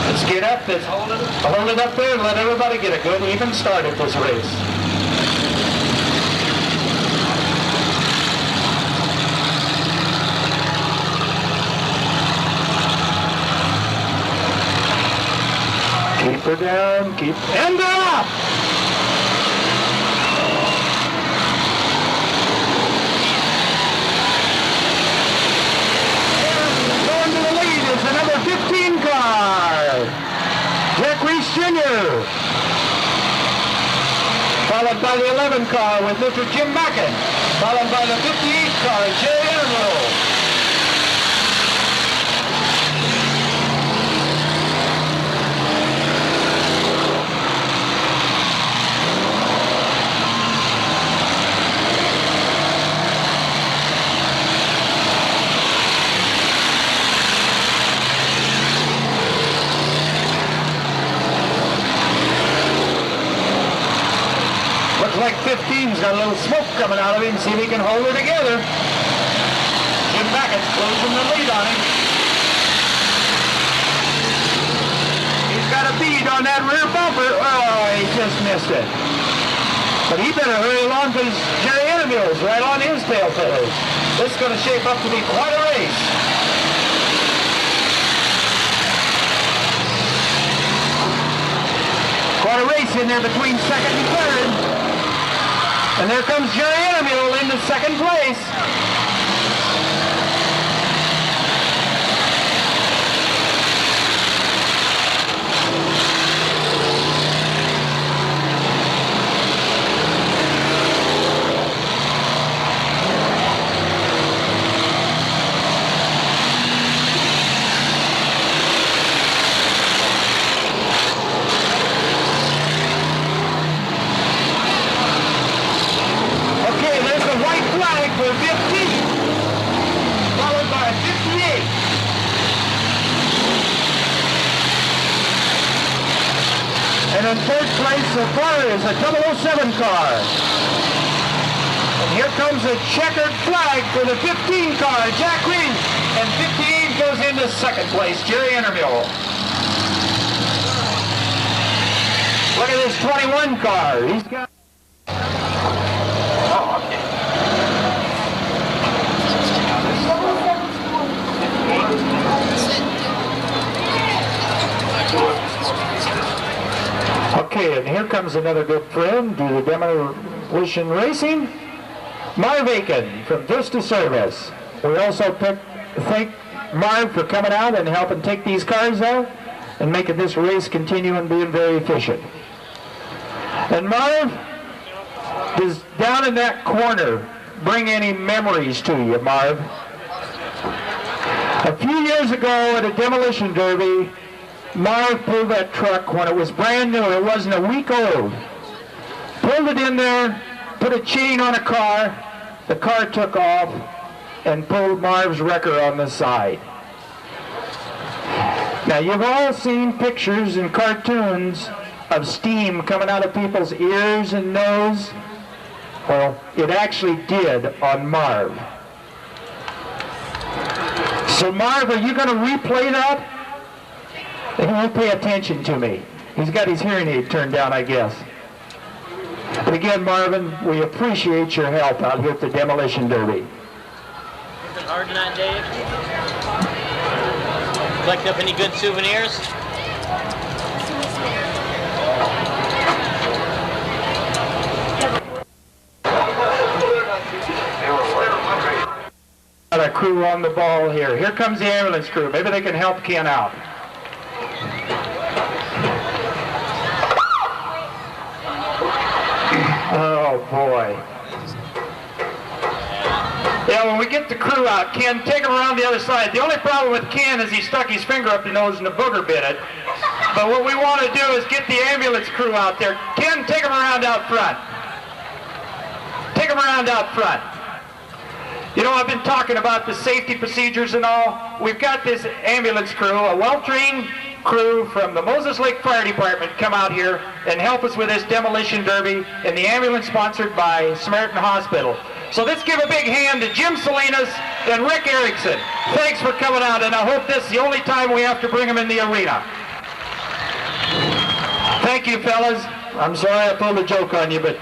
Let's get up. Let's hold it up there and let everybody get a good even start at this race. Keep her down. And up! Number 15 car, Jack Reese Jr., followed by the 11 car with Mr. Jim Mackin, followed by the 58 car, Jerry Intermule. Like 15's got a little smoke coming out of him. See if he can hold her together. Jim Mackin's closing the lead on him. He's got a bead on that rear bumper. Oh, he just missed it. But he better hurry along because Jerry Intermule's right on his tail feathers. This is going to shape up to be quite a race. Quite a race in there between second and third. And there comes Jerry Intermule into second place. For 15, followed by 58. And in third place so far is a 007 car. And here comes a checkered flag for the 15 car, Jack Reese. And 58 goes into second place, Jerry Intermule. Look at this 21 car. He's got... Okay, and here comes another good friend to the Demolition Racing, Marv Aiken from Vista Service. We also thank Marv for coming out and helping take these cars out and making this race continue and being very efficient. And Marv, does down in that corner bring any memories to you, Marv? A few years ago at a demolition derby, Marv pulled that truck when it was brand new. It wasn't a week old. Pulled it in there, put a chain on a car. The car took off and pulled Marv's wrecker on the side. Now, you've all seen pictures and cartoons of steam coming out of people's ears and nose. Well, it actually did on Marv. So Marv, are you going to replay that? He won't pay attention to me. He's got his hearing aid turned down, I guess. But again, Marvin, we appreciate your help out here at the Demolition Derby. Working hard tonight, Dave. Collect up any good souvenirs? Got a crew on the ball here. Here comes the ambulance crew. Maybe they can help Ken out. Oh boy. Yeah, when we get the crew out, Ken, take him around the other side. The only problem with Ken is he stuck his finger up the nose and the booger bit it. But what we want to do is get the ambulance crew out there. Ken, take him around out front. Take him around out front. You know, I've been talking about the safety procedures and all. We've got this ambulance crew, a well-trained crew from the Moses Lake Fire Department come out here and help us with this demolition derby, and the ambulance sponsored by Samaritan Hospital. So let's give a big hand to Jim Salinas and Rick Erickson. Thanks for coming out, and I hope this is the only time we have to bring them in the arena. Thank you, fellas. I'm sorry I pulled a joke on you, but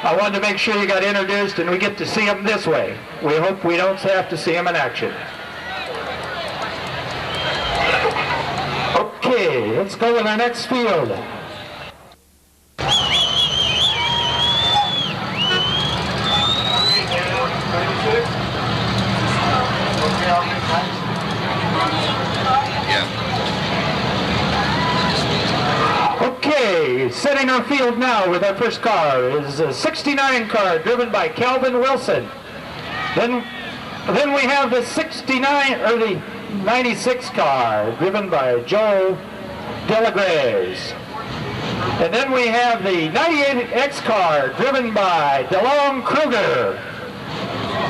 I wanted to make sure you got introduced and we get to see them this way. We hope we don't have to see them in action. Okay, let's go with our next field. Okay, setting our field now with our first car is a 69 car driven by Calvin Wilson. Then we have the 69 or the 96 car driven by Joe Delagres. And then we have the 98X car driven by DeLong Kruger.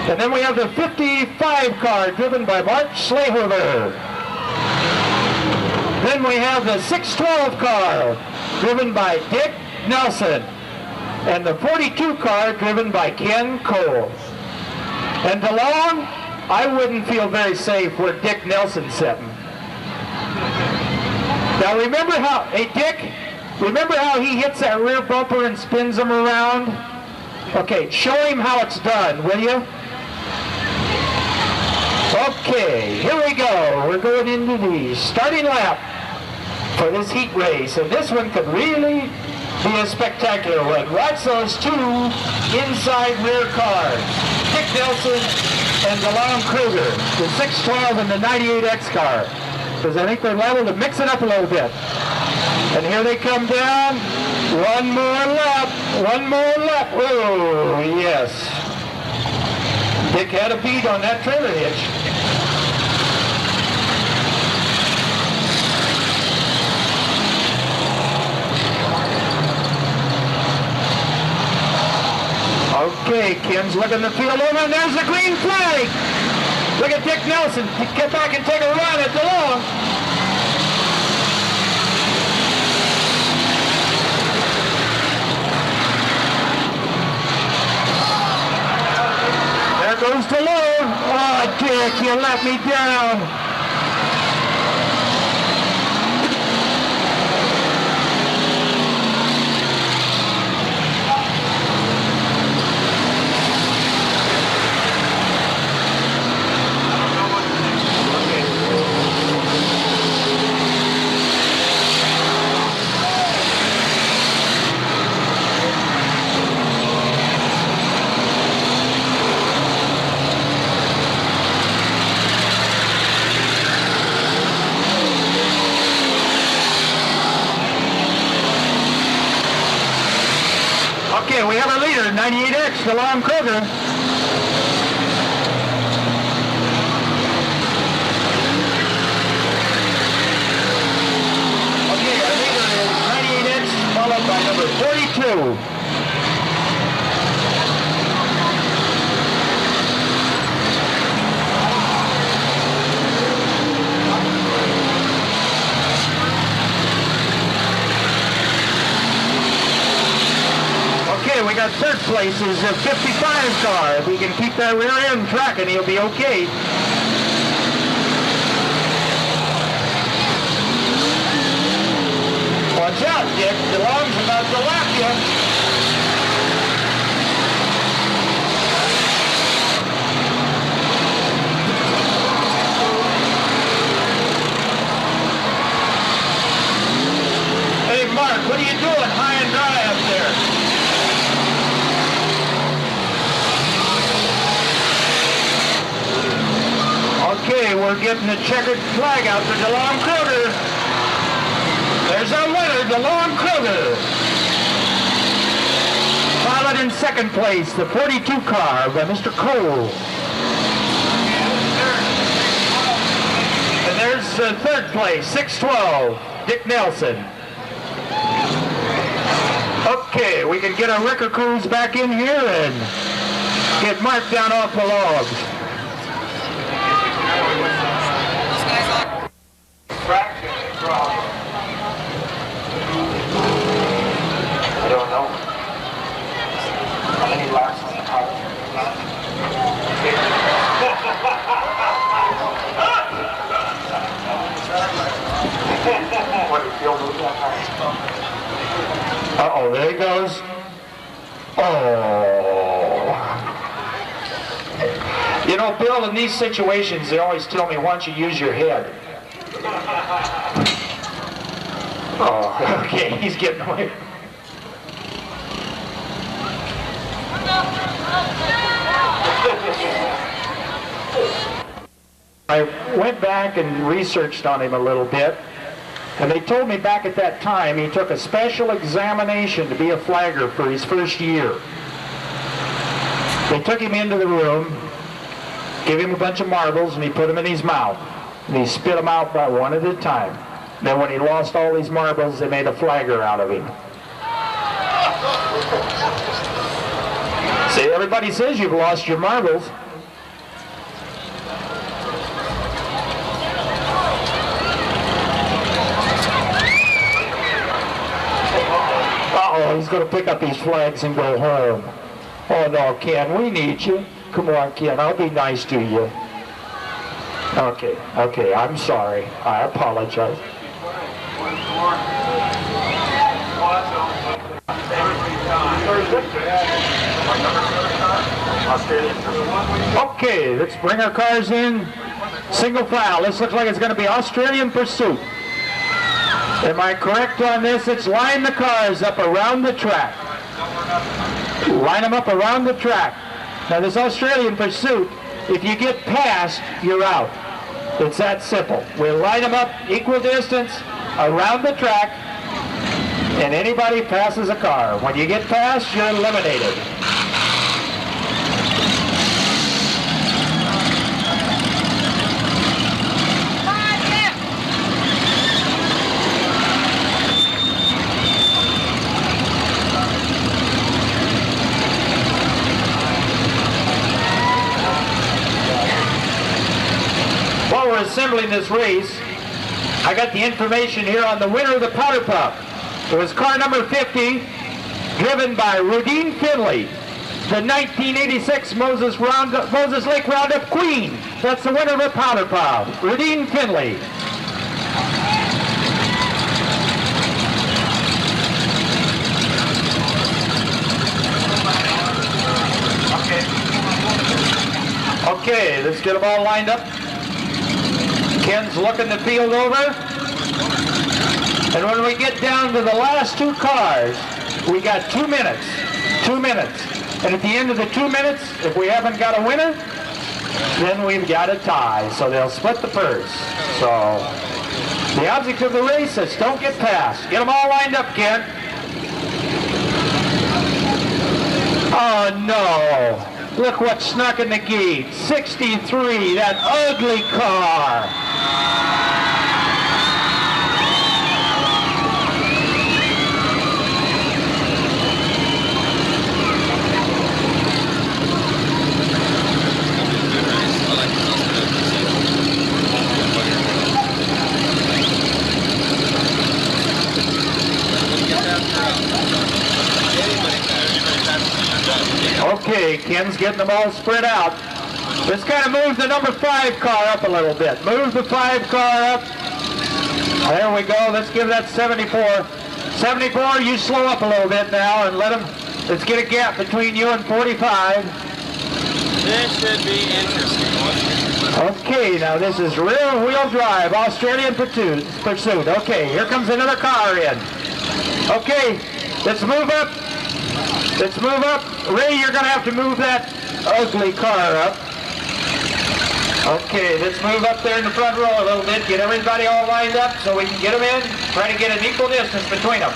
And then we have the 55 car driven by Mark Schlehover. Then we have the 612 car driven by Dick Nelson. And the 42 car driven by Ken Cole. And DeLong, I wouldn't feel very safe where Dick Nelson's sitting. Now remember how, hey Dick, remember how he hits that rear bumper and spins them around? Okay, show him how it's done, will you? Okay, here we go. We're going into the starting lap for this heat race, and this one could really be a spectacular one. Watch those two inside rear cars, Dick Nelson and DeLong Kruger, the 612 and the 98X car, because I think they're level to mix it up a little bit. And here they come down. One more lap. One more lap. Oh, yes. Dick had a beat on that trailer hitch. Okay, Ken's looking the field over, and there's the green flag. Look at Dick Nelson. Get back and take a run at DeLong. There goes DeLong. Oh, Dick, you let me down. Okay, we have our leader, 98X, DeLong Kruger. Okay, our leader is 98X, followed by number 42. Okay, we got third place is a 55 car. If we can keep that rear end tracking, he'll be okay. Watch out, Dick. DeLong's about to lap you. Hey, Mark, what are you doing high and dry up there? Okay, we're getting the checkered flag out for DeLong Kruger. There's our winner, DeLong Kruger. Followed in second place, the 42 car by Mr. Cole. And there's third place, 612, Dick Nelson. Okay, we can get our wrecker crews back in here and get Mark down off the logs. I don't know. How many laps on the car? What did Bill move that car? Uh-oh, there he goes. Oh. You know, Bill, in these situations, they always tell me, why don't you use your head? Oh, okay, he's getting away. I went back and researched on him a little bit, and they told me back at that time he took a special examination to be a flagger for his first year. They took him into the room, gave him a bunch of marbles, and he put them in his mouth. And he spit them out by one at a time. Then when he lost all these marbles, they made a flagger out of him. See, everybody says you've lost your marbles. Uh-oh, he's going to pick up these flags and go home. Oh, no, Ken, we need you. Come on, Ken, I'll be nice to you. Okay, I'm sorry. I apologize. Okay, let's bring our cars in. Single file. This looks like it's going to be Australian Pursuit. Am I correct on this? It's line the cars up around the track. Line them up around the track. Now this Australian Pursuit, if you get past, you're out. It's that simple. We'll line them up equal distance around the track, and anybody passes a car. When you get past, you're eliminated. While we're assembling this race, I got the information here on the winner of the Powder Puff. It was car number 50, driven by Rudine Finley, the 1986 Moses Lake Roundup Queen. That's the winner of the Powder Puff, Rudine Finley. Okay, let's get them all lined up. Ken's looking the field over. And when we get down to the last two cars, we got 2 minutes. 2 minutes. And at the end of the 2 minutes, if we haven't got a winner, then we've got a tie. So they'll split the purse. So the object of the race is don't get past. Get them all lined up, Ken. Oh, no. Look what snuck in the gate. 63, that ugly car. Okay, Ken's getting them all spread out. Let's kind of move the number 5 car up a little bit. Move the 5 car up. There we go. Let's give that 74. 74, you slow up a little bit now and let's get a gap between you and 45. This should be interesting. Okay, now this is rear wheel drive, Australian Pursuit. Okay, here comes another car in. Okay, let's move up. Let's move up. Ray, you're going to have to move that ugly car up. Okay, let's move up there in the front row a little bit. Get everybody all lined up so we can get them in. Try to get an equal distance between them.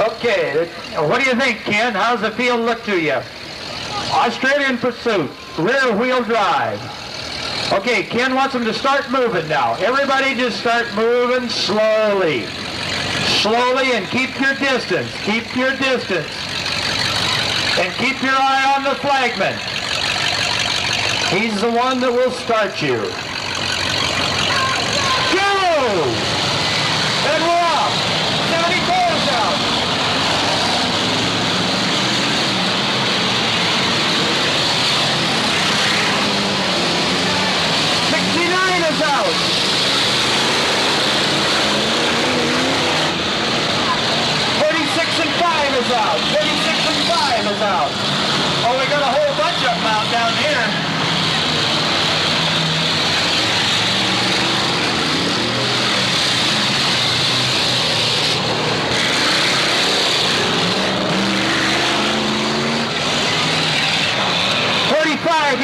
Okay, what do you think, Ken? How's the field look to you? Australian Pursuit, rear wheel drive. Okay, Ken wants them to start moving now. Everybody just start moving slowly. Slowly, and keep your distance. Keep your distance. And keep your eye on the flagman. He's the one that will start you. Go! And we're off. 74's out. Is out. 46 and 5 is out. 46 and 5 is out. Oh, we got a whole bunch of them out down here.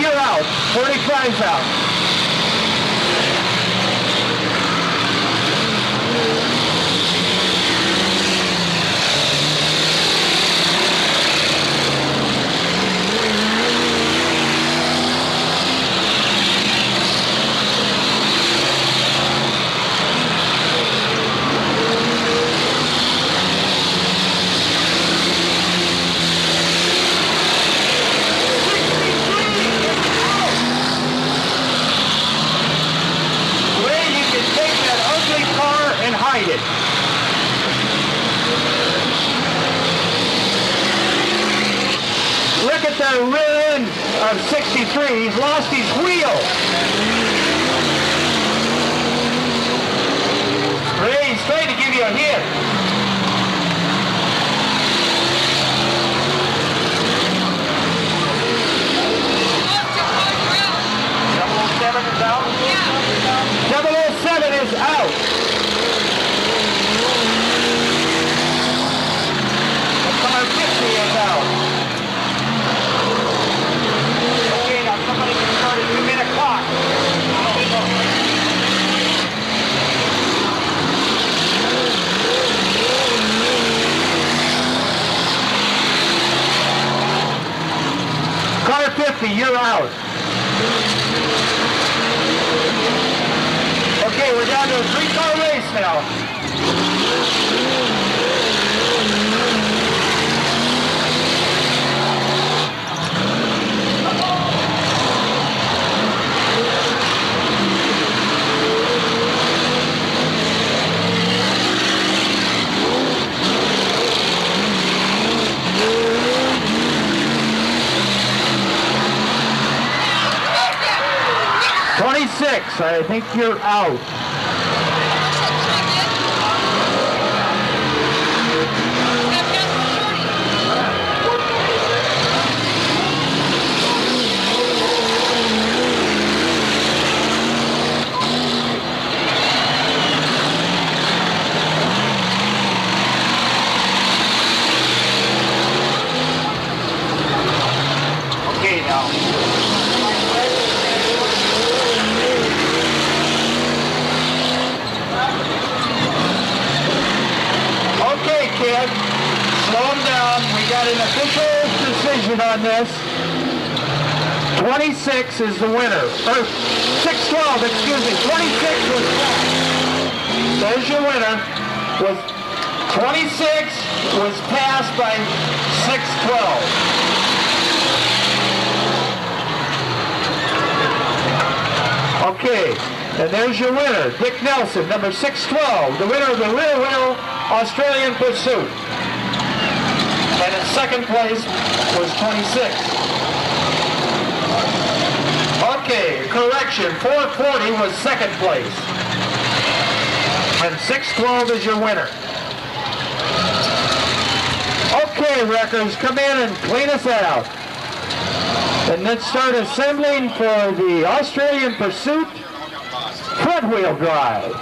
You're out. 45's out. Look at the rear end of 63. He's lost his wheel. Ray, he's trying to give you a hit. .007 is out? Yeah. 007 is out. Car 50 is out. Okay, now somebody can start at 2-minute clock. Car 50, you're out. Okay, we're down to a 3-car race now. I think you're out. Okay, now. Kid, slow him down. We got an official decision on this. 26 is the winner. Or 612, excuse me. 26 was passed. There's your winner. 26 was passed by 612. Okay. And there's your winner, Dick Nelson, number 612, the winner of the rear wheel Australian Pursuit. And in second place was 26. Okay, correction, 440 was second place. And 612 is your winner. Okay, wreckers, come in and clean us out. And let's start assembling for the Australian Pursuit front wheel drive.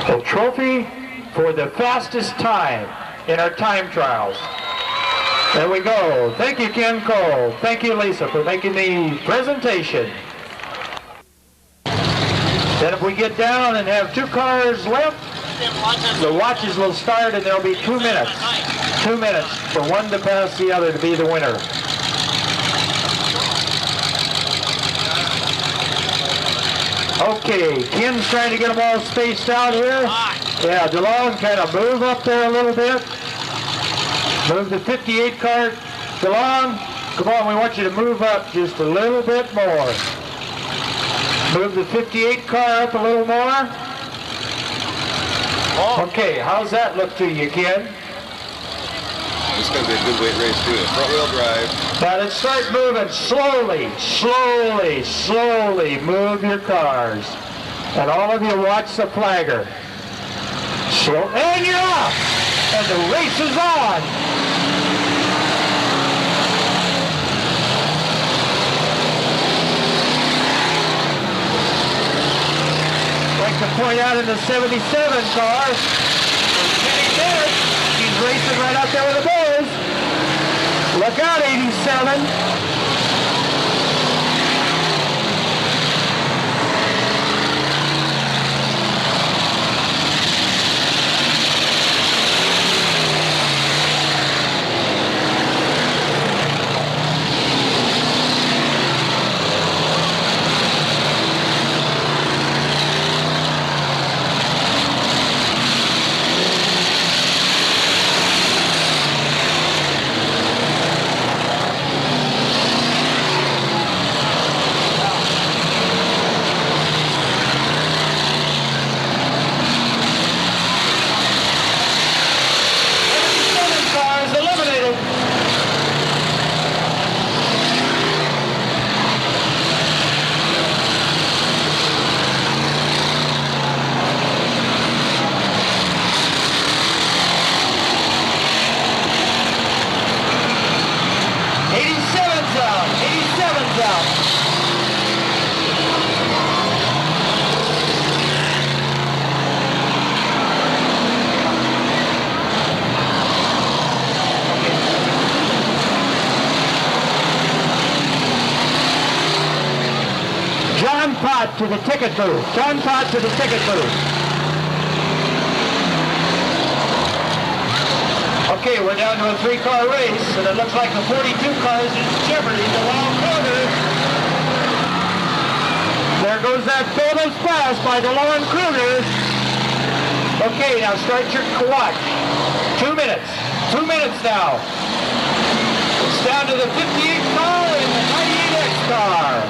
The trophy for the fastest time in our time trials. There we go. Thank you, Ken Cole. Thank you, Lisa, for making the presentation. Then if we get down and have 2 cars left, the watches will start and there'll be 2 minutes. 2 minutes for one to pass the other to be the winner. Okay, Ken's trying to get them all spaced out here. Yeah, DeLong, kind of move up there a little bit. Move the 58 car. DeLong, come on, we want you to move up just a little bit more. Move the 58 car up a little more. Okay, how's that look to you, Ken? This is going to be a good weight race too. Front wheel drive. Now let's start moving slowly, slowly, slowly. Move your cars. And all of you watch the flagger. Slow, and you're off! And the race is on! I'd like to point out in the 77 car, Kenny Bennett, he's racing right out there with the boys. Look out, 87. John Pott to the ticket booth. John Pott to the ticket booth. Okay, we're down to a 3-car race, and it looks like the 42 cars is in jeopardy. The long corner. There goes that famous pass by DeLon Kruger. Okay, now start your watch. 2 minutes. 2 minutes now. It's down to the 58 car and the 98X car.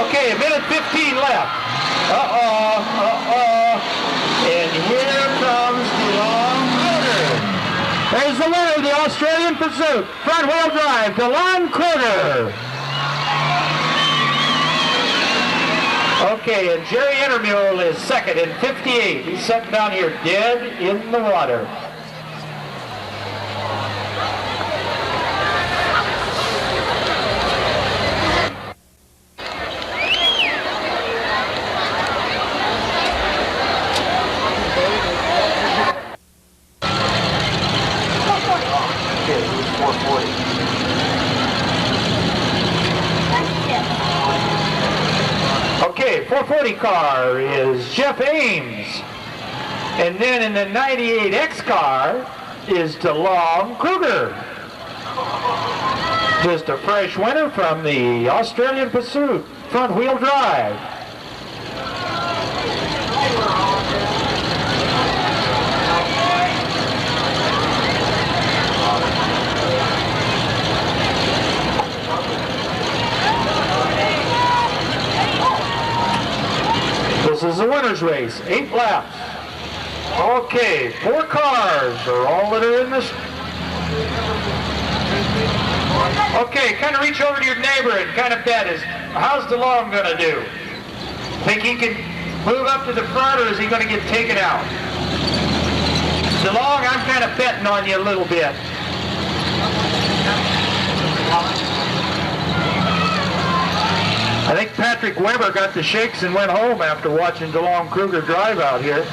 Okay, a minute 15 left. And here comes DeLon Kruger. There's the winner of the Australian Pursuit. Front wheel drive, DeLon Kruger. Okay, and Jerry Intermule is second in 58. He's sitting down here dead in the water. 440. Okay, 440 car is Jeff Ames. And then in the 98X car is DeLong Kruger. Just a fresh winner from the Australian Pursuit, front wheel drive. This is the winner's race, 8 laps. Okay, 4 cars are all that are in this. Okay, kind of reach over to your neighbor and kind of bet, how's DeLong going to do? Think he can move up to the front, or is he going to get taken out? DeLong, I'm kind of betting on you a little bit. I think Patrick Weber got the shakes and went home after watching DeLong Kruger drive out here.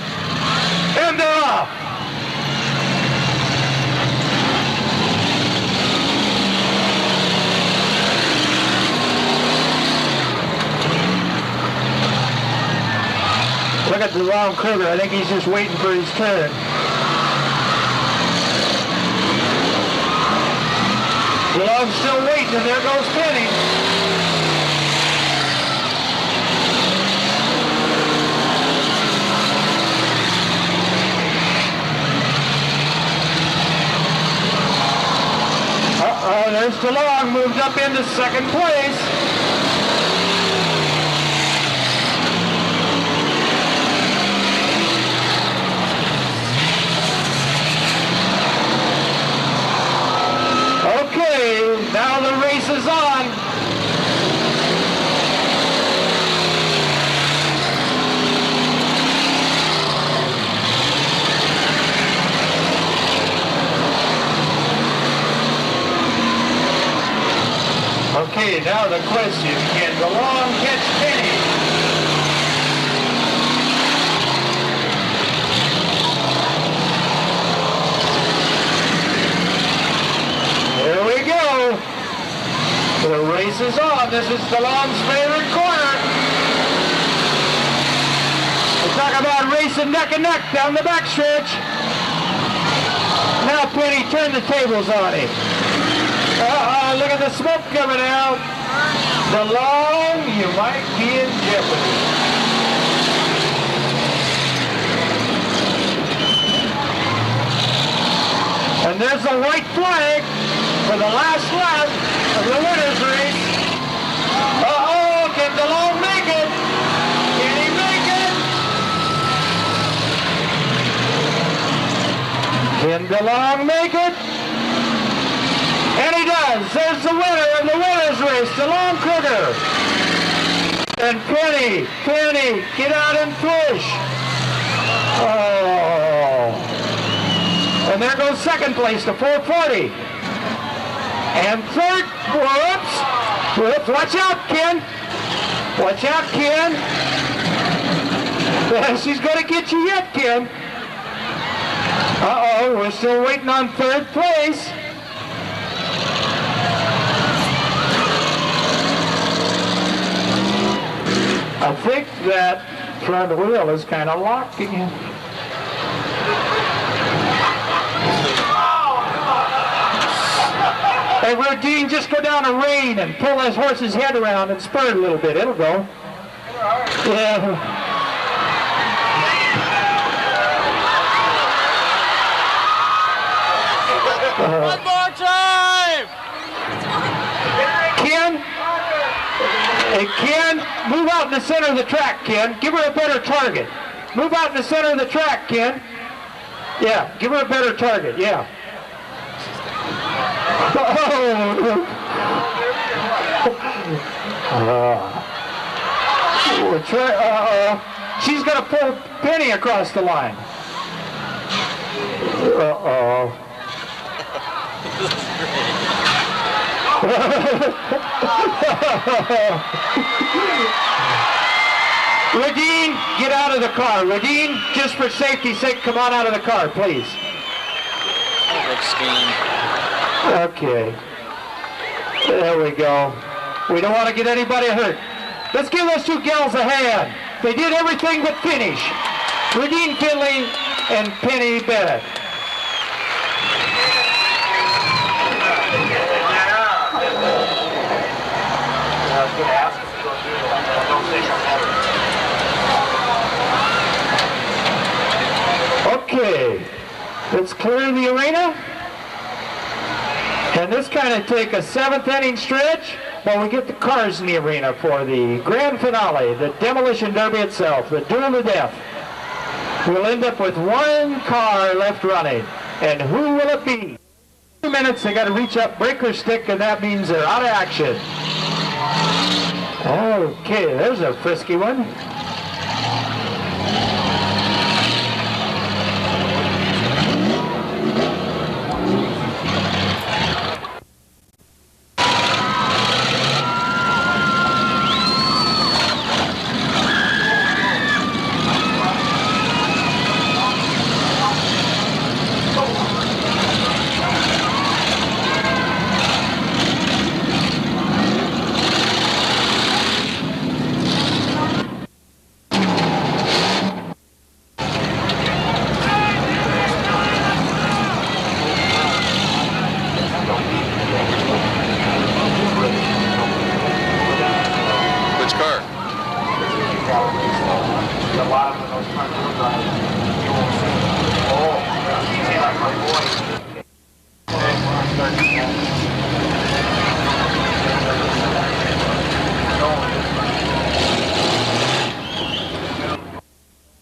And they're off. Look at DeLong Kruger. I think he's just waiting for his turn. DeLong's still waiting, and there goes Penny. There's DeLong, moved up into second place. Okay, now the race is on. Okay, now the question, can DeLong catch Penny? Here we go. The race is on. This is DeLong's favorite corner. We talk about racing neck and neck down the backstretch. Now Penny, turn the tables on him. Look at the smoke coming out. DeLong, you might be in jeopardy. And there's a white flag for the last lap of the winner's race. Uh-oh, can DeLong make it? Can he make it? Can DeLong make it? And he does. There's the winner of the winner's race, DeLong Kruger. And Penny, get out and push. Oh. And there goes second place to 440. And third, whoops, watch out, Ken. Watch out, Ken. She's going to get you yet, Ken. Uh-oh, we're still waiting on third place. I think that front wheel is kind of locked again. Hey, Rodine, just go down a rein and pull his horse's head around and spur it a little bit. It'll go. Yeah. One more time! Ken? Hey, Ken, move out in the center of the track, Ken. Give her a better target. Move out in the center of the track, Ken. Yeah, give her a better target, yeah. She's going to pull Penny across the line. Uh-oh. Radine, get out of the car. Radine, just for safety's sake, come on out of the car, please. Big scheme. Okay. There we go. We don't want to get anybody hurt. Let's give those two gals a hand. They did everything but finish. Radine Finley and Penny Bennett. Okay, let's clear the arena. And this kind of take a seventh inning stretch while we get the cars in the arena for the grand finale, the demolition derby itself, the duel to death. We'll end up with one car left running. And who will it be? 2 minutes, they got to reach up, break their stick, and that means they're out of action. Okay, there's a frisky one.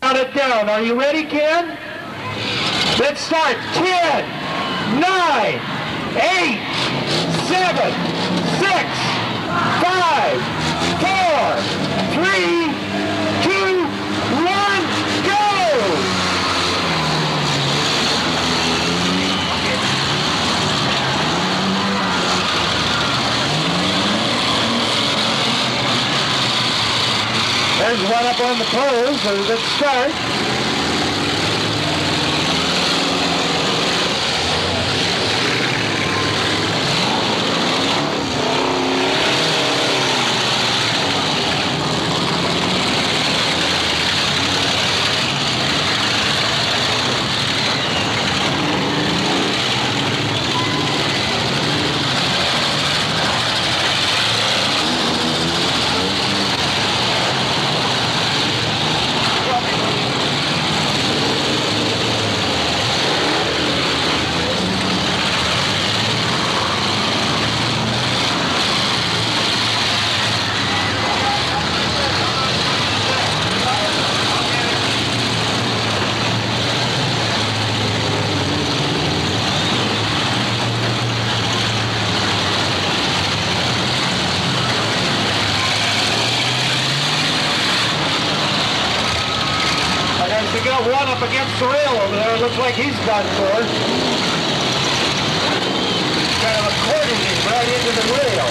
Count it down. Are you ready, Ken? Let's start. 10, 9, 8, 7, 6, 5, 4, 3, 2, 1, go! There's one up on the poles, so let's start. We got one up against the rail over there. It looks like he's done for. Kind of according him right into the rail.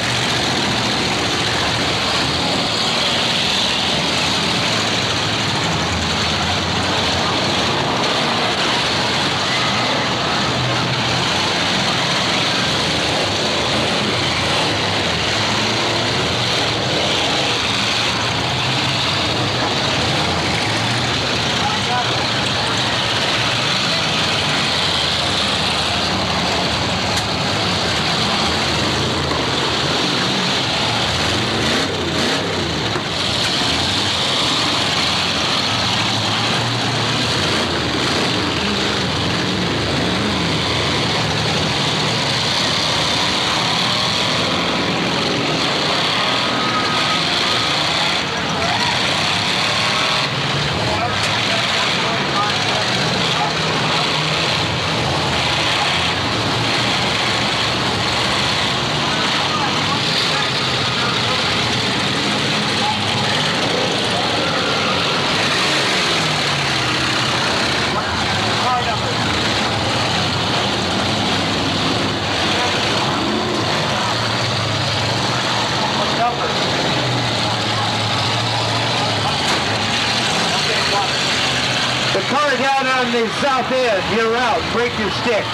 The car down on the south end, you're out. Break your stick.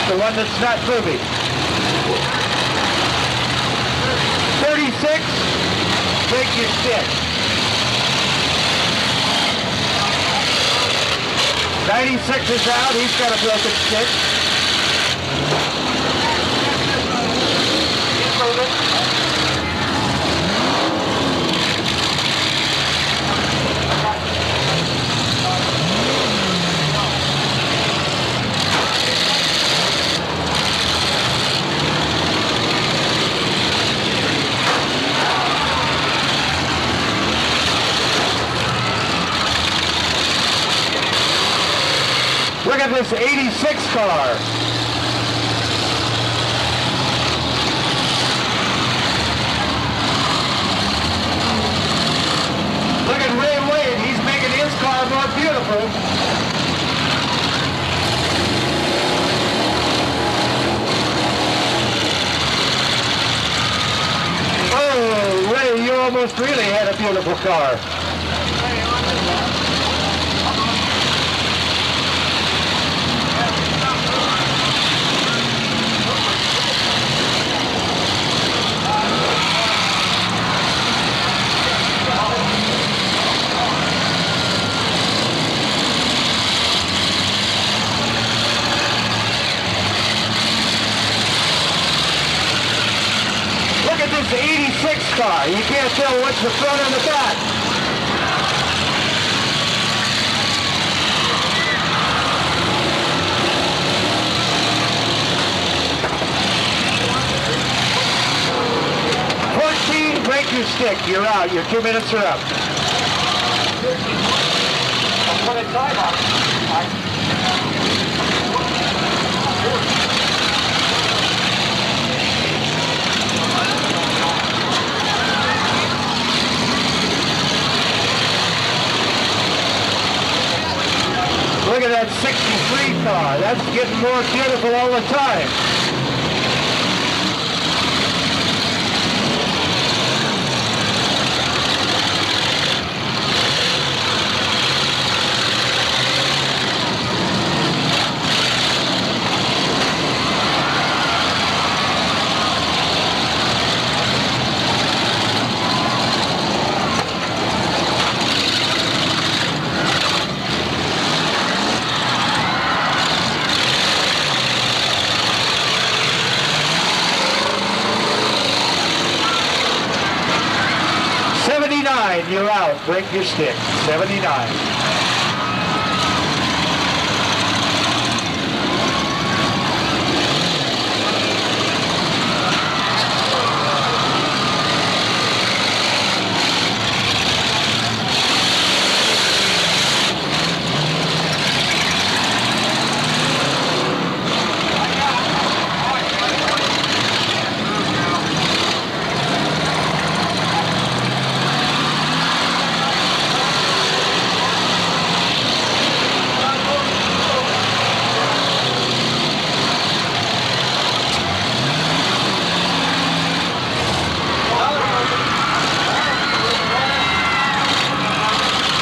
The one that's not moving. 36, break your stick. 96 is out, he's got a broken stick. Keep moving. Look at this 86 car. Look at Ray Wade. He's making his car more beautiful. Oh, Ray, you almost really had a beautiful car. This 86 car. You can't tell what's the front and the back. Break your stick. You're out. Your 2 minutes are up. I'll put a time on it. Look at that 63 car. That's getting more beautiful all the time. You're out. Break your stick. 79.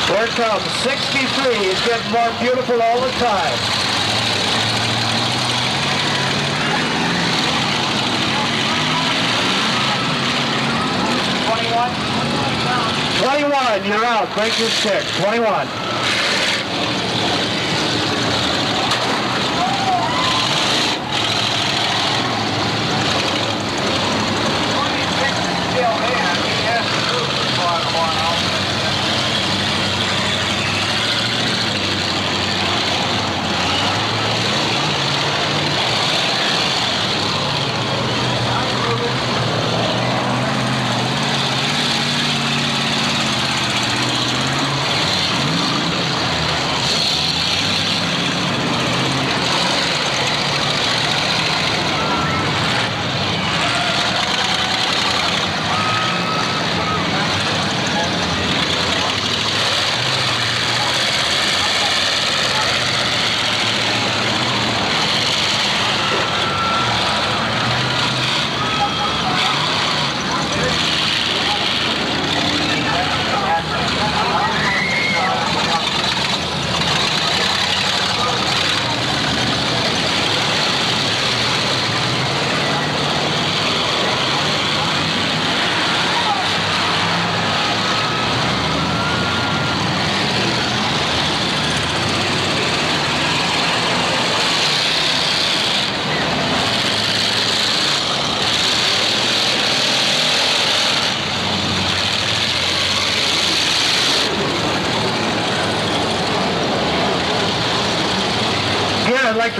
Here comes 63. It's getting more beautiful all the time. $21, you're out. Break your stick. 21.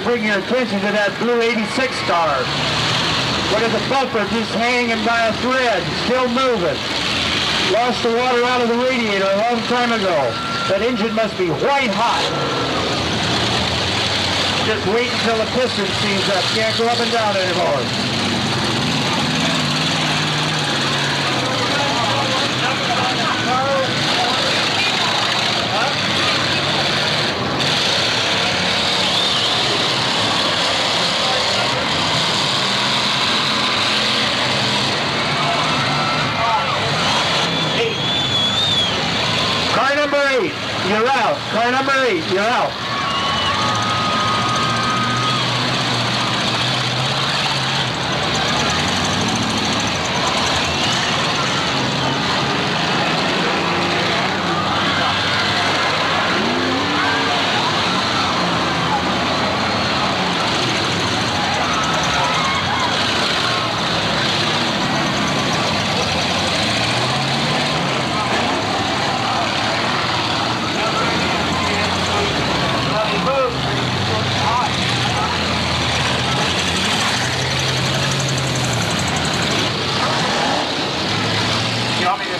bring your attention to that blue 86 car. Look at the bumper just hanging by a thread, still moving. Lost the water out of the radiator a long time ago. That engine must be white hot. Just wait until the piston sees up. Can't go up and down anymore. Car number 8, you're out. Car number 8, you're out.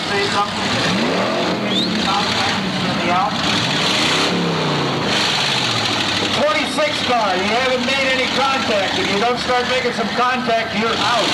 Say something? Yeah. 26 car, you haven't made any contact. If you don't start making some contact, you're out.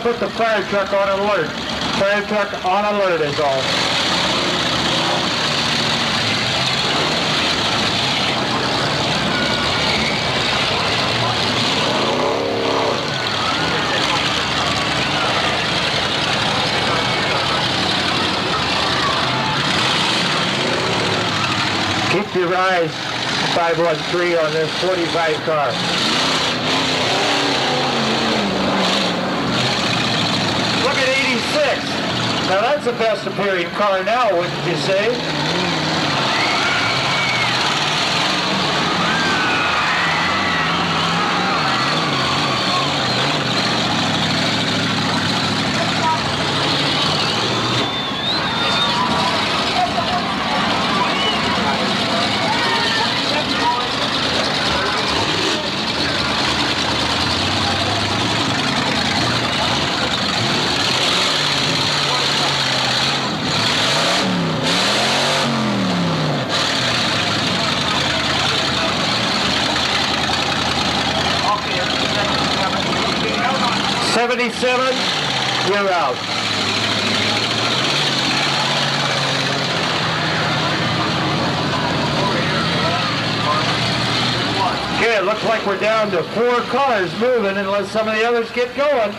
Put the fire truck on alert. Fire truck on alert is all. Keep your eyes 513 on this 45 car. Look at 86. Now that's the best appearing car now, wouldn't you say? 77, you're out. Okay, it looks like we're down to 4 cars moving unless some of the others get going.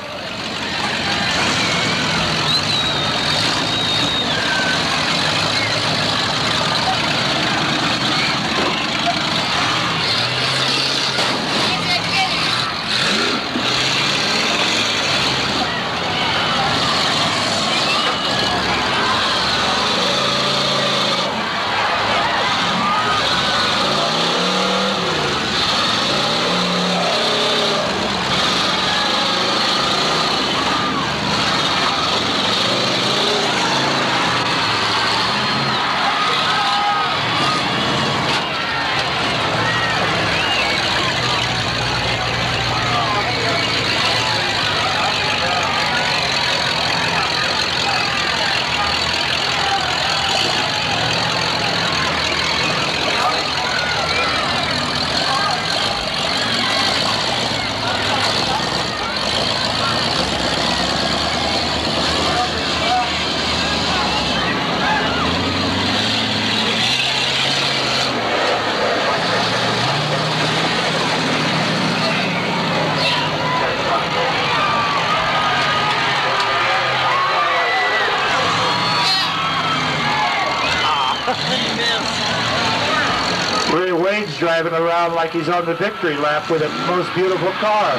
Ray Wade's driving around like he's on the victory lap with a most beautiful car.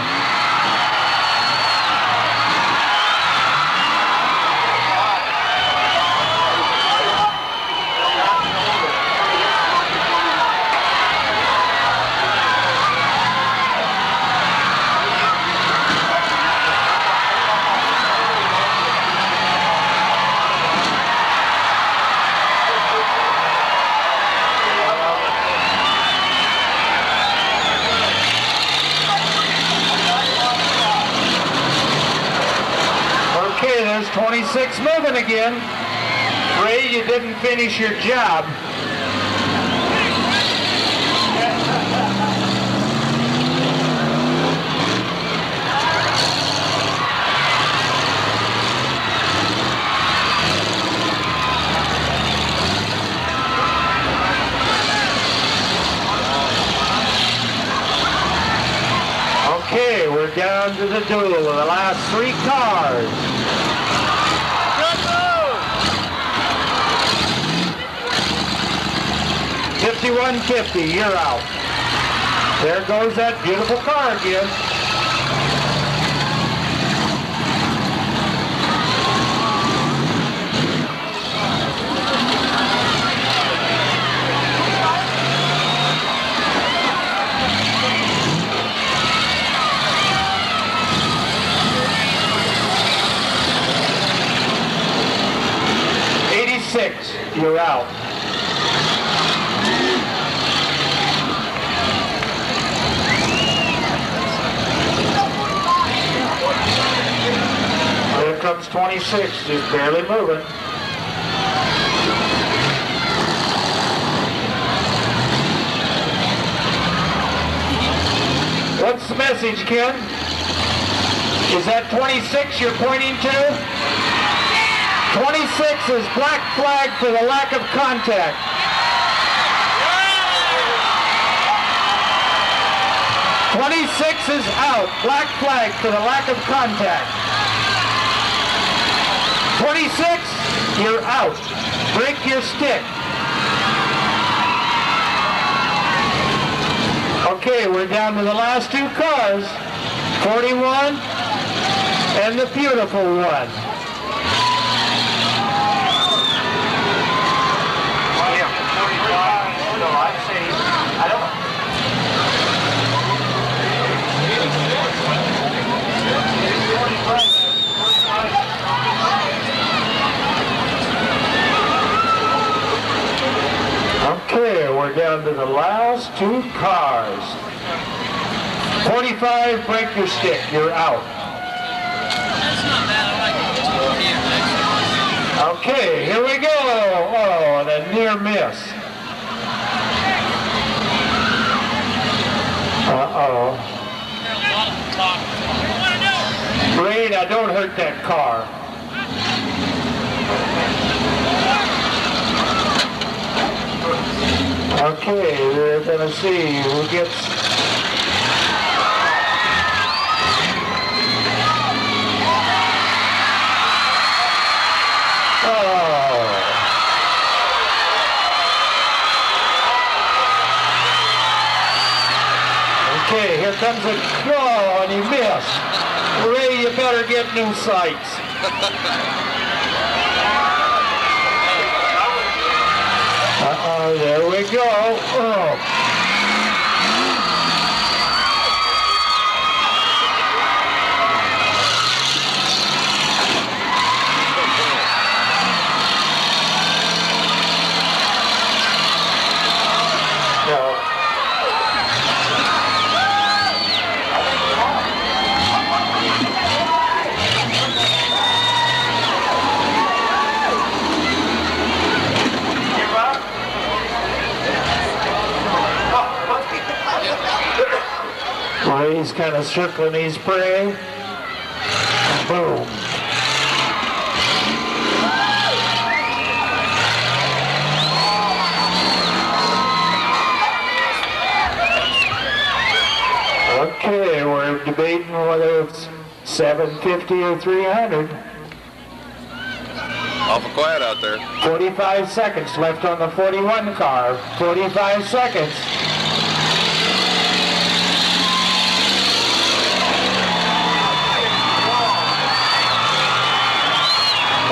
Okay, there's 26 moving again. Ray, you didn't finish your job. Okay, we're down to the duel of the last 3 cars. 5150, you're out. There goes that beautiful car again. You're out. Here comes 26, just barely moving. What's the message, Ken? Is that 26 you're pointing to? 26 is black flag for the lack of contact. Yeah! 26 is out. Black flag for the lack of contact. 26, you're out. Break your stick. Okay, we're down to the last 2 cars. 41 and the beautiful one. Okay, we're down to the last 2 cars. 45, break your stick, you're out. That's not bad, I like it. Okay, here we go. Oh, and a near miss. Uh-oh. Ray Ray, now don't hurt that car. Okay, we're gonna see who gets... Okay, here comes a draw, and he missed. Ray, you better get new sights. There we go. Oh. He's kind of circling his prey. Boom. Okay, we're debating whether it's 750 or 300. Awful quiet out there. 45 seconds left on the 41 car. 45 seconds.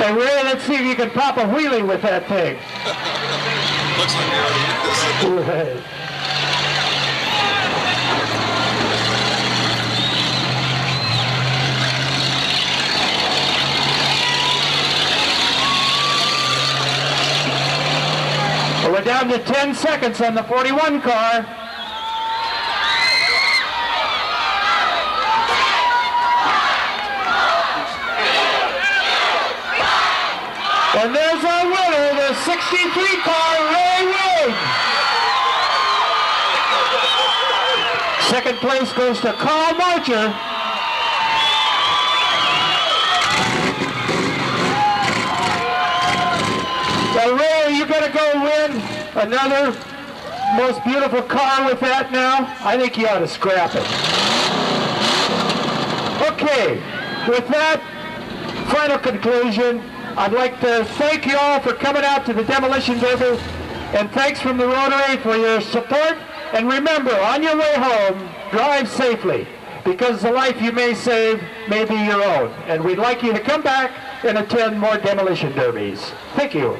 Hey, Ray, let's see if you can pop a wheelie with that thing. Looks like we already hit this. Right. Well, we're down to 10 seconds on the 41 car. And there's our winner, the 63 car, Ray Wade. Second place goes to Carl Marcher. Well, Ray, you gonna go win another most beautiful car with that now? I think you ought to scrap it. Okay, with that final conclusion, I'd like to thank you all for coming out to the Demolition Derby, and thanks from the Rotary for your support. And remember, on your way home, drive safely, because the life you may save may be your own. And we'd like you to come back and attend more Demolition Derbies. Thank you.